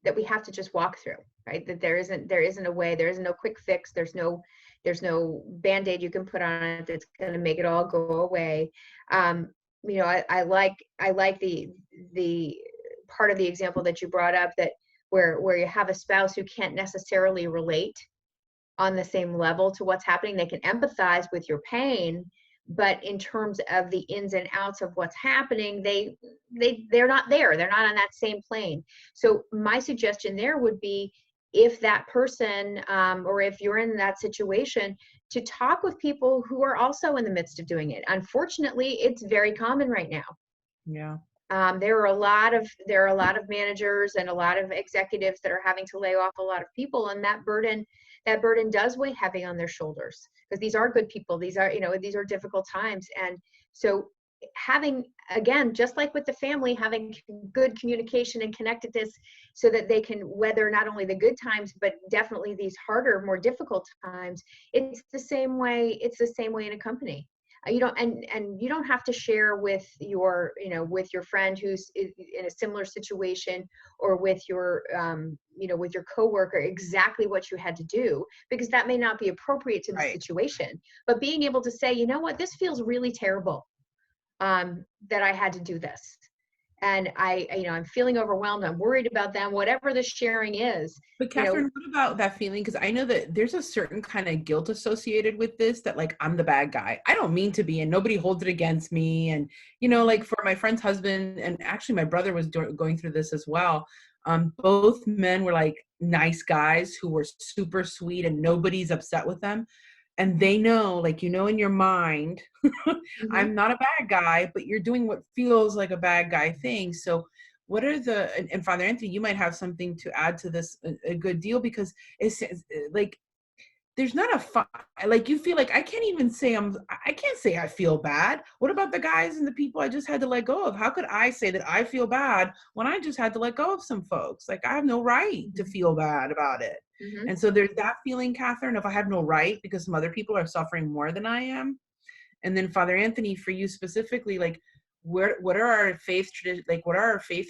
that we have to just walk through, right? That there isn't a way, there isn't no quick fix, there's no Band-Aid you can put on it that's going to make it all go away. You know, I like the part of the example that you brought up, that where you have a spouse who can't necessarily relate on the same level to what's happening. They can empathize with your pain, but in terms of the ins and outs of what's happening, they're not there. They're not on that same plane. So my suggestion there would be, if that person, or if you're in that situation, to talk with people who are also in the midst of doing it. Unfortunately, it's very common right now. Yeah. There are a lot of managers and a lot of executives that are having to lay off a lot of people, and that burden does weigh heavy on their shoulders, because these are good people. These are difficult times. And so having, again, just like with the family, having good communication and connectedness so that they can weather not only the good times, but definitely these harder, more difficult times. It's the same way in a company. You don't have to share with your friend who's in a similar situation, or with your coworker, exactly what you had to do, because that may not be appropriate to the situation. But being able to say, you know what, this feels really terrible, that I had to do this, and I'm feeling overwhelmed, I'm worried about them, whatever the sharing is. But Catherine, what about that feeling? Because I know that there's a certain kind of guilt associated with this, that like, I'm the bad guy. I don't mean to be, and nobody holds it against me. And, like for my friend's husband, and actually my brother was going through this as well. Both men were like nice guys who were super sweet and nobody's upset with them. And they know, like, in your mind, I'm not a bad guy, but you're doing what feels like a bad guy thing. So what are and Father Anthony, you might have something to add to this a good deal, because it's like, there's not like, you feel like, I can't say I feel bad. What about the guys and the people I just had to let go of? How could I say that I feel bad when I just had to let go of some folks? Like, I have no right to feel bad about it. Mm-hmm. And so there's that feeling, Catherine, if I have no right because some other people are suffering more than I am. And then Father Anthony, for you specifically, like, what are our faith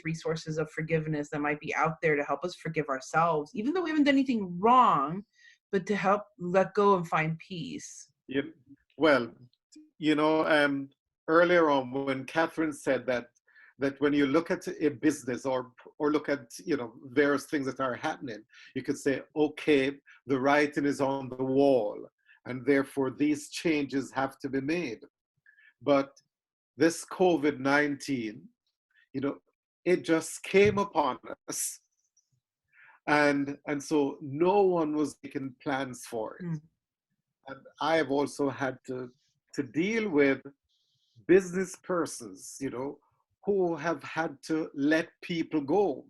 resources of forgiveness that might be out there to help us forgive ourselves, even though we haven't done anything wrong, but to help let go and find peace? Yeah. Well, earlier on when Catherine said that when you look at a business or look at, various things that are happening, you could say, okay, the writing is on the wall, and therefore these changes have to be made. But this COVID-19, it just came upon us. And so no one was making plans for it. Mm. And I have also had to deal with business persons, who have had to let people go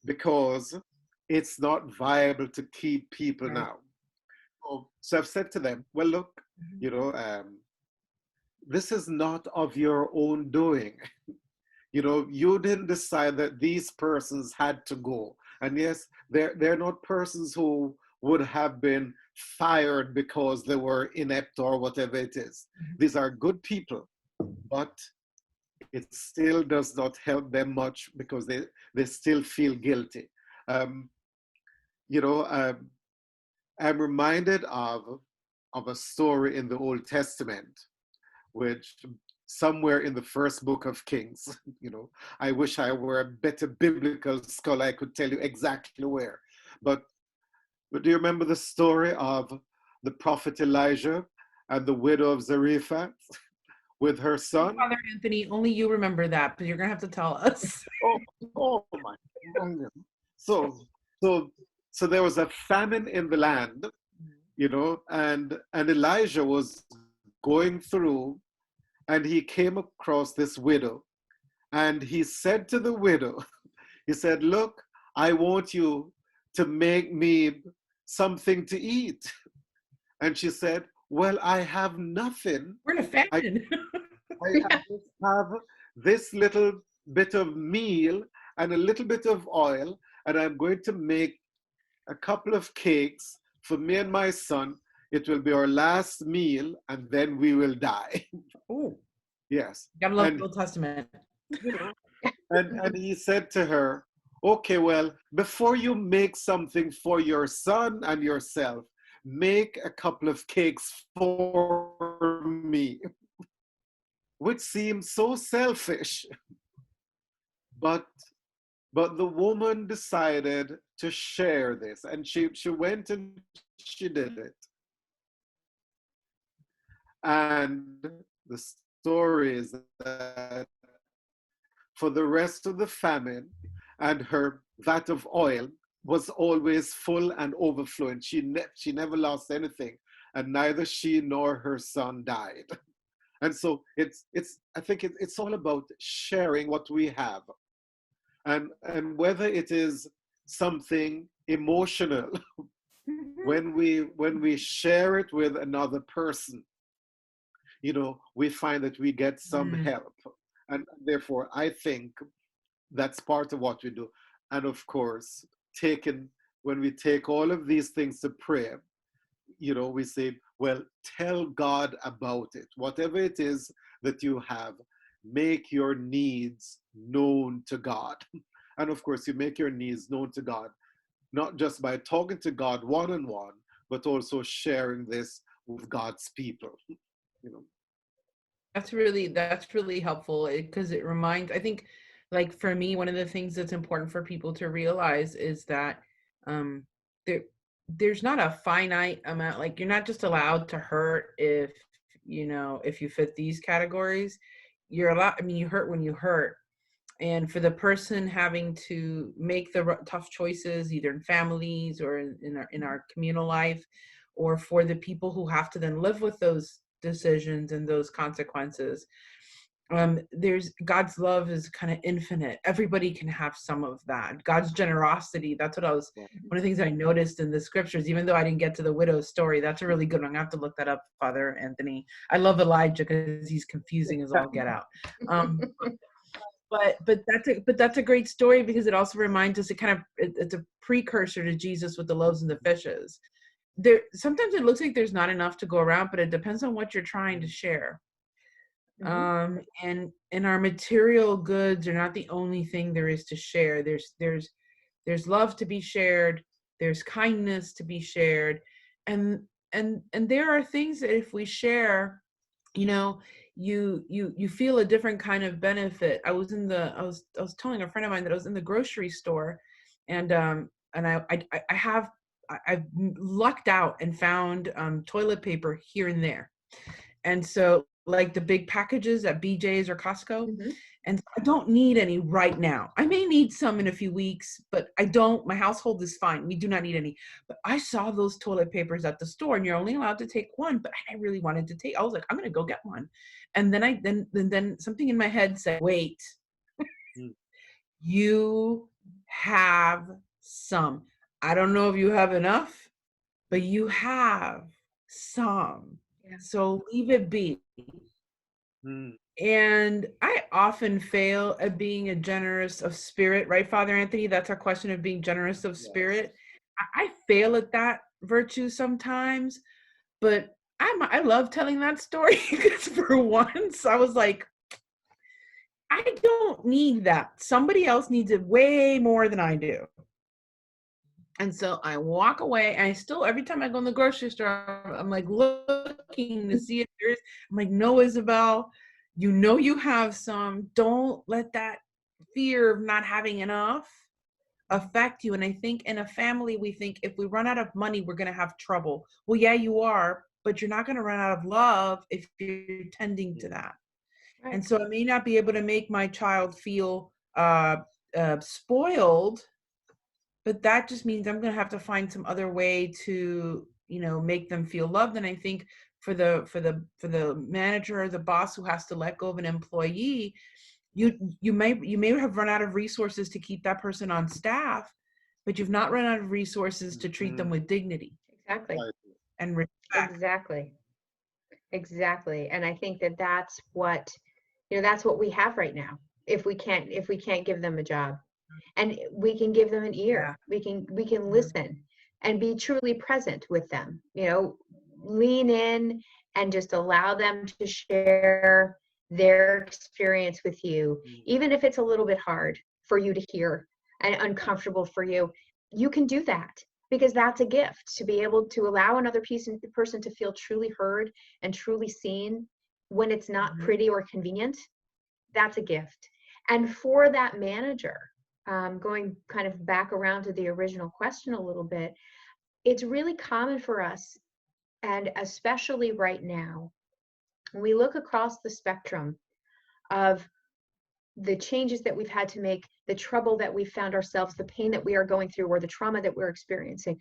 because it's not viable to keep people now. So I've said to them, well, look, this is not of your own doing. You didn't decide that these persons had to go. And yes, they're not persons who would have been fired because they were inept or whatever it is. These are good people, but it still does not help them much because they still feel guilty. I'm reminded of a story in the Old Testament, which somewhere in the first book of Kings, I wish I were a better biblical scholar, I could tell you exactly where. But do you remember the story of the prophet Elijah and the widow of Zarephath with her son? Father Anthony, only you remember that, but you're gonna have to tell us. oh my goodness. So there was a famine in the land, and Elijah was going through and he came across this widow, and he said to the widow, he said, look, I want you to make me something to eat. And she said, well, I have nothing. We're in a famine. I just have this little bit of meal and a little bit of oil, and I'm going to make a couple of cakes for me and my son. It will be our last meal, and then we will die. Oh, Yes. gotta love And, the Old Testament. you know, and he said to her, okay, well, before you make something for your son and yourself, make a couple of cakes for me, which seems so selfish. But the woman decided to share this, and she went and she did it. And the story is that for the rest of the famine, and her vat of oil was always full and overflowing. She never lost anything, and neither she nor her son died. And so I think it's all about sharing what we have, and whether it is something emotional, when we share it with another person, you know, we find that we get some help, and therefore I think that's part of what we do. And of course, when we take all of these things to prayer, you know, we say, well, tell God about it. Whatever it is that you have, make your needs known to God. And of course, you make your needs known to God, not just by talking to God one-on-one, but also sharing this with God's people, you know. That's really helpful, because it reminds, I think, like for me, one of the things that's important for people to realize is that um there's not a finite amount. Like, you're not just allowed to hurt if you fit these categories. You're allowed, I mean, you hurt when you hurt. And for the person having to make the tough choices, either in families or in our communal life, or for the people who have to then live with those decisions and those consequences, there's God's love is kind of infinite. Everybody can have some of that. God's generosity, that's what one of the things I noticed in the scriptures, even though I didn't get to the widow's story. That's a really good one. I'm gonna have to look that up, Father Anthony. I love Elijah because he's confusing as all get out. But that's a great story, because it also reminds us, it's a precursor to Jesus with the loaves and the fishes. Sometimes it looks like there's not enough to go around, but it depends on what you're trying to share. And our material goods are not the only thing there is to share. There's love to be shared. There's kindness to be shared, and there are things that if we share, you feel a different kind of benefit. I was telling a friend of mine that I was in the grocery store, and I've lucked out and found toilet paper here and there. And so, like the big packages at BJ's or Costco, and I don't need any right now. I may need some in a few weeks, but I don't. My household is fine. We do not need any. But I saw those toilet papers at the store, and you're only allowed to take one. But I really wanted to take. I was like, I'm gonna go get one. And then something in my head said, wait, you have some. I don't know if you have enough, but you have some. Yeah. So leave it be. And I often fail at being a generous of spirit, right, Father Anthony? That's our question of being generous of spirit. I fail at that virtue sometimes, but I love telling that story, because for once I was like, I don't need that. Somebody else needs it way more than I do. And so I walk away, and I still, every time I go in the grocery store, I'm like looking to see if there's, I'm like, no, Isabel, you have some. Don't let that fear of not having enough affect you. And I think in a family, we think if we run out of money, we're going to have trouble. Well, yeah, you are, but you're not going to run out of love if you're tending to that. Right. And so I may not be able to make my child feel spoiled, but that just means I'm going to have to find some other way to, make them feel loved. And I think for the manager or the boss who has to let go of an employee, you may have run out of resources to keep that person on staff, but you've not run out of resources to treat them with dignity. Exactly. And respect. Exactly. And I think that that's what, that's what we have right now. If we can't give them a job, and we can give them an ear, we can listen and be truly present with them, lean in and just allow them to share their experience with you, even if it's a little bit hard for you to hear and uncomfortable for you. You can do that, because that's a gift, to be able to allow another person to feel truly heard and truly seen when it's not pretty or convenient. That's a gift. And for that manager, going kind of back around to the original question a little bit, it's really common for us, and especially right now, when we look across the spectrum of the changes that we've had to make, the trouble that we found ourselves, the pain that we are going through, or the trauma that we're experiencing,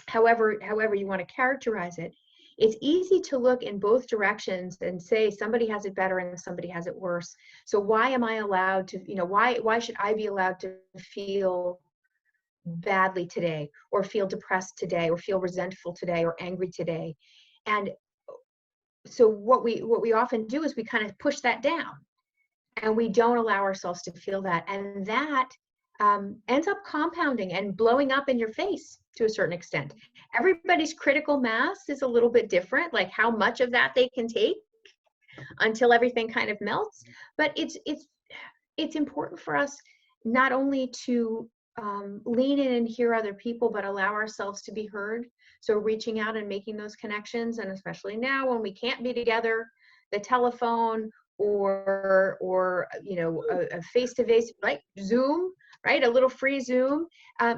however you want to characterize it, it's easy to look in both directions and say somebody has it better and somebody has it worse. So why am I allowed to, why should I be allowed to feel badly today, or feel depressed today, or feel resentful today, or angry today? And so what we often do is we kind of push that down, and we don't allow ourselves to feel that. And that ends up compounding and blowing up in your face to a certain extent. Everybody's critical mass is a little bit different, like how much of that they can take until everything kind of melts. But it's important for us not only to lean in and hear other people, but allow ourselves to be heard. So reaching out and making those connections, and especially now when we can't be together, the telephone or a face-to-face, like Zoom, right? A little free Zoom,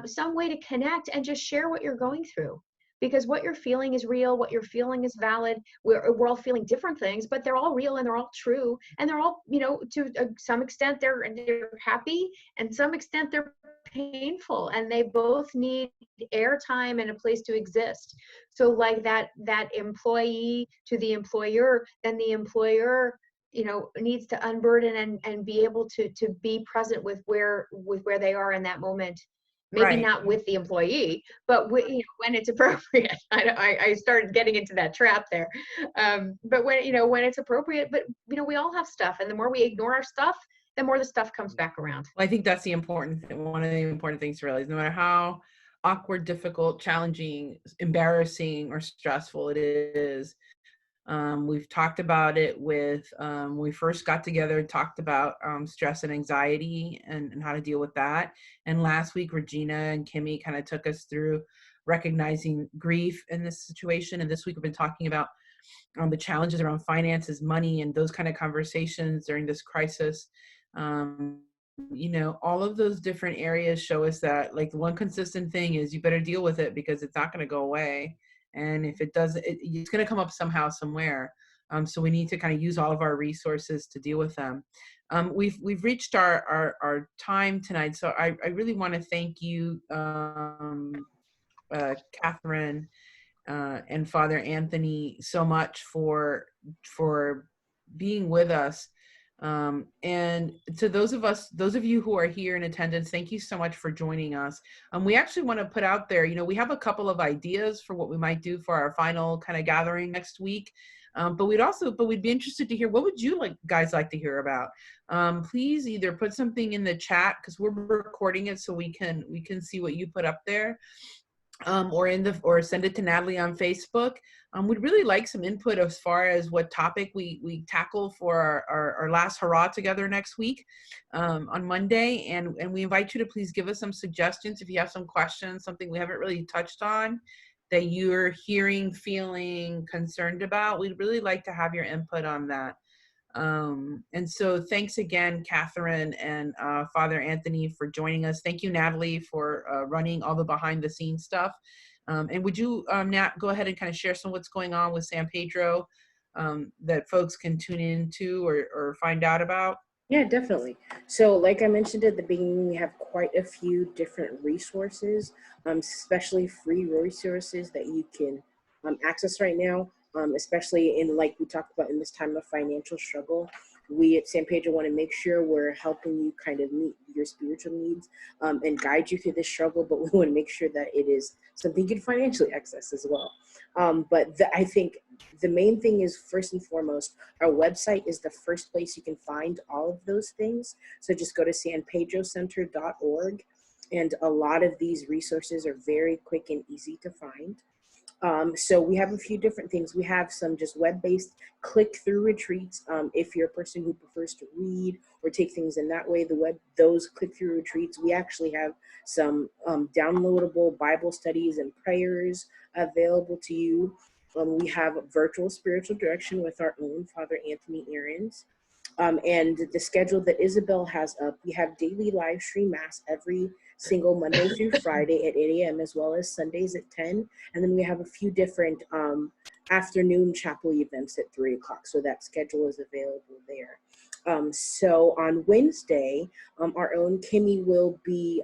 some way to connect and just share what you're going through. Because what you're feeling is real, what you're feeling is valid. We're all feeling different things, but they're all real and they're all true. And they're all, to some extent, they're happy, and some extent they're painful, and they both need airtime and a place to exist. So like that employee to the employer, then the employer needs to unburden and be able to be present with where they are in that moment. Maybe not with the employee, but when it's appropriate. I started getting into that trap there. But when it's appropriate, but we all have stuff, and the more we ignore our stuff, the more the stuff comes back around. Well, I think that's one of the important things to realize. No matter how awkward, difficult, challenging, embarrassing, or stressful it is, we've talked about it with, when we first got together, talked about stress and anxiety and how to deal with that. And last week, Regina and Kimmy kind of took us through recognizing grief in this situation. And this week, we've been talking about the challenges around finances, money, and those kind of conversations during this crisis. All of those different areas show us that, like, the one consistent thing is you better deal with it, because it's not going to go away. And if it does, it's going to come up somehow, somewhere. So we need to kind of use all of our resources to deal with them. We've reached our time tonight. So I really want to thank you, Catherine and Father Anthony, so much for being with us. And to those of you who are here in attendance, thank you so much for joining us. We actually want to put out there, we have a couple of ideas for what we might do for our final kind of gathering next week. But we'd be interested to hear, what would you guys like to hear about? Please either put something in the chat, because we're recording it, so we can see what you put up there. Or send it to Natalie on Facebook. We'd really like some input as far as what topic we tackle for our last hurrah together next week on Monday. And we invite you to please give us some suggestions if you have some questions, something we haven't really touched on that you're hearing, feeling concerned about. We'd really like to have your input on that. And so thanks again, Catherine and Father Anthony, for joining us. Thank you, Natalie, for running all the behind the scenes stuff. And would you, Nat, go ahead and kind of share some of what's going on with San Pedro that folks can tune into or find out about? Yeah, definitely. So like I mentioned at the beginning, we have quite a few different resources, especially free resources that you can access right now. especially in, like we talked about, in this time of financial struggle. We at San Pedro want to make sure we're helping you kind of meet your spiritual needs and guide you through this struggle, but we want to make sure that it is something you can financially access as well. I think the main thing is, first and foremost, our website is the first place you can find all of those things. So just go to sanpedrocenter.org, and a lot of these resources are very quick and easy to find. So we have a few different things. We have some just web-based click-through retreats. If you're a person who prefers to read or take things in that way, those click-through retreats, we actually have some downloadable Bible studies and prayers available to you. We have virtual spiritual direction with our own Father Anthony Aarons. And the schedule that Isabel has up, we have daily live stream mass every single Monday through Friday at 8 a.m. as well as Sundays at 10. And then we have a few different afternoon chapel events at 3 o'clock. So that schedule is available there. So on Wednesday, our own Kimmy will be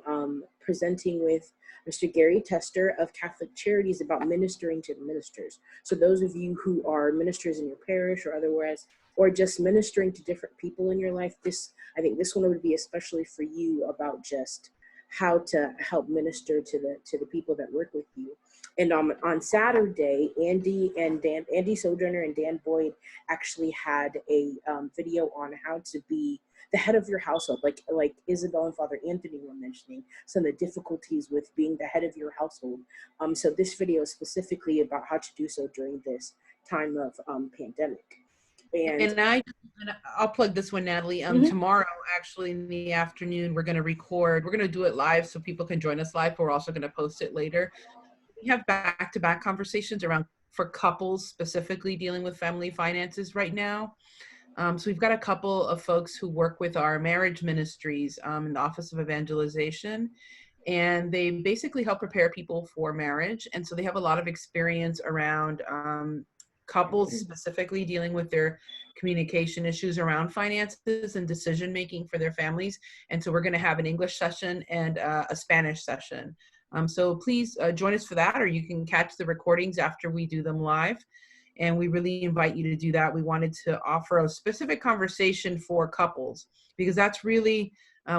presenting with Mr. Gary Tester of Catholic Charities about ministering to the ministers. So those of you who are ministers in your parish or otherwise, or just ministering to different people in your life, I think this one would be especially for you, about just how to help minister to the people that work with you. And on Saturday, Andy Sojourner and Dan Boyd actually had a video on how to be the head of your household, like Isabel and Father Anthony were mentioning, some of the difficulties with being the head of your household. So this video is specifically about how to do so during this time of pandemic. And I'll plug this one, Natalie. Tomorrow, actually, in the afternoon, we're going to record. We're going to do it live so people can join us live, but we're also going to post it later. We have back-to-back conversations for couples specifically dealing with family finances right now. So we've got a couple of folks who work with our marriage ministries in the Office of Evangelization, and they basically help prepare people for marriage. And so they have a lot of experience around couples specifically dealing with their communication issues around finances and decision making for their families. And so we're going to have an English session and a Spanish session. So please join us for that, or you can catch the recordings after we do them live. And we really invite you to do that. We wanted to offer a specific conversation for couples, because that's really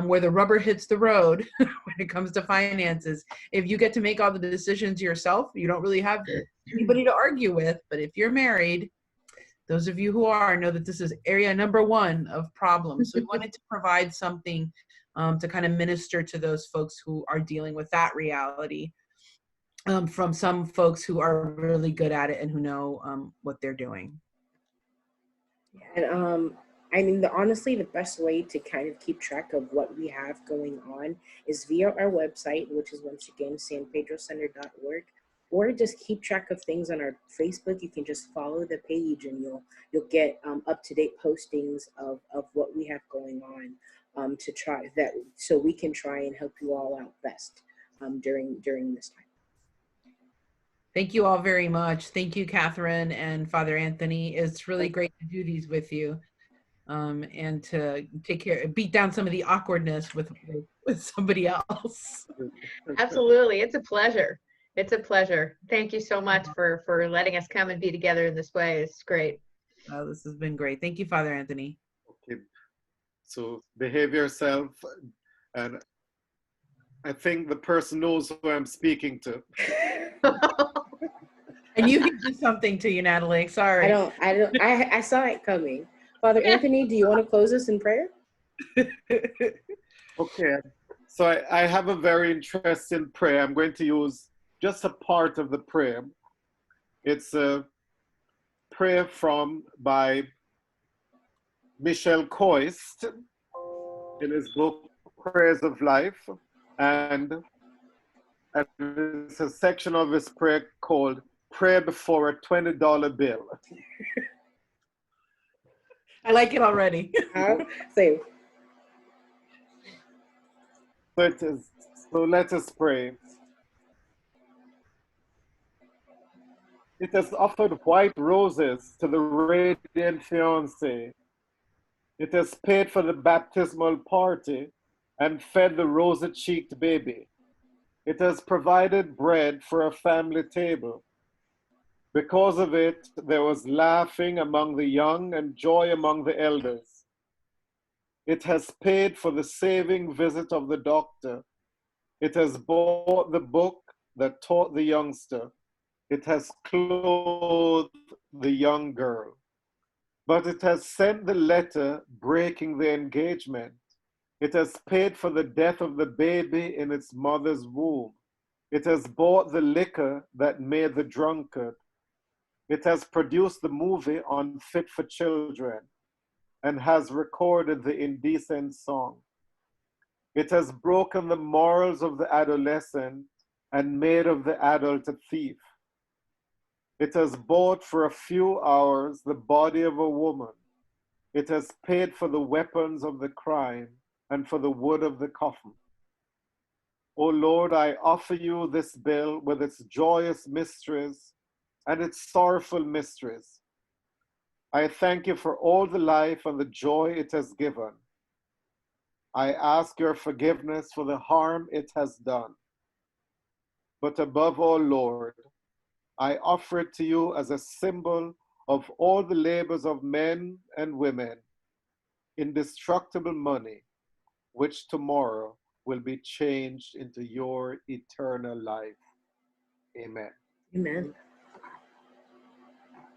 where the rubber hits the road when it comes to finances. If you get to make all the decisions yourself, you don't really have anybody to argue with. But if you're married, those of you who are know that this is area number one of problems. So we wanted to provide something to kind of minister to those folks who are dealing with that reality, from some folks who are really good at it and who know what they're doing. And I mean, honestly, the best way to kind of keep track of what we have going on is via our website, which is once again sanpedrocenter.org, or just keep track of things on our Facebook. You can just follow the page, and you'll get up-to-date postings of what we have going on, to try that, so we can try and help you all out best during this time. Thank you all very much. Thank you, Catherine and Father Anthony. It's really great to do these with you, and to beat down some of the awkwardness with somebody else. Absolutely. It's a pleasure. It's a pleasure. Thank you so much for letting us come and be together in this way. It's great. This has been great. Thank you, Father Anthony. Okay. So behave yourself, and I think the person knows who I'm speaking to. And you can do something to you, Natalie. Sorry. I saw it coming. Father Anthony, do you want to close us in prayer? Okay. So I have a very interesting prayer. I'm going to use just a part of the prayer. It's a prayer by Michel Coist in his book, Prayers of Life. And it's a section of his prayer called Prayer Before a $20 Bill. I like it already. Same. So let us pray. It has offered white roses to the radiant fiancé. It has paid for the baptismal party and fed the rosy-cheeked baby. It has provided bread for a family table. Because of it, there was laughing among the young and joy among the elders. It has paid for the saving visit of the doctor. It has bought the book that taught the youngster. It has clothed the young girl. But it has sent the letter breaking the engagement. It has paid for the death of the baby in its mother's womb. It has bought the liquor that made the drunkard. It has produced the movie unfit for children and has recorded the indecent song. It has broken the morals of the adolescent and made of the adult a thief. It has bought for a few hours the body of a woman. It has paid for the weapons of the crime and for the wood of the coffin. O Lord, I offer you this bill with its joyous mysteries and its sorrowful mysteries. I thank you for all the life and the joy it has given. I ask your forgiveness for the harm it has done. But above all, Lord, I offer it to you as a symbol of all the labors of men and women, indestructible money, which tomorrow will be changed into your eternal life. Amen. Amen.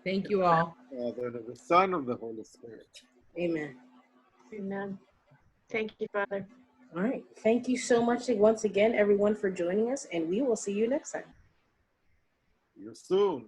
Thank you all. Father, and of the Son, and of the Holy Spirit. Amen. Amen. Thank you, Father. All right. Thank you so much once again, everyone, for joining us, and we will see you next time. See you soon.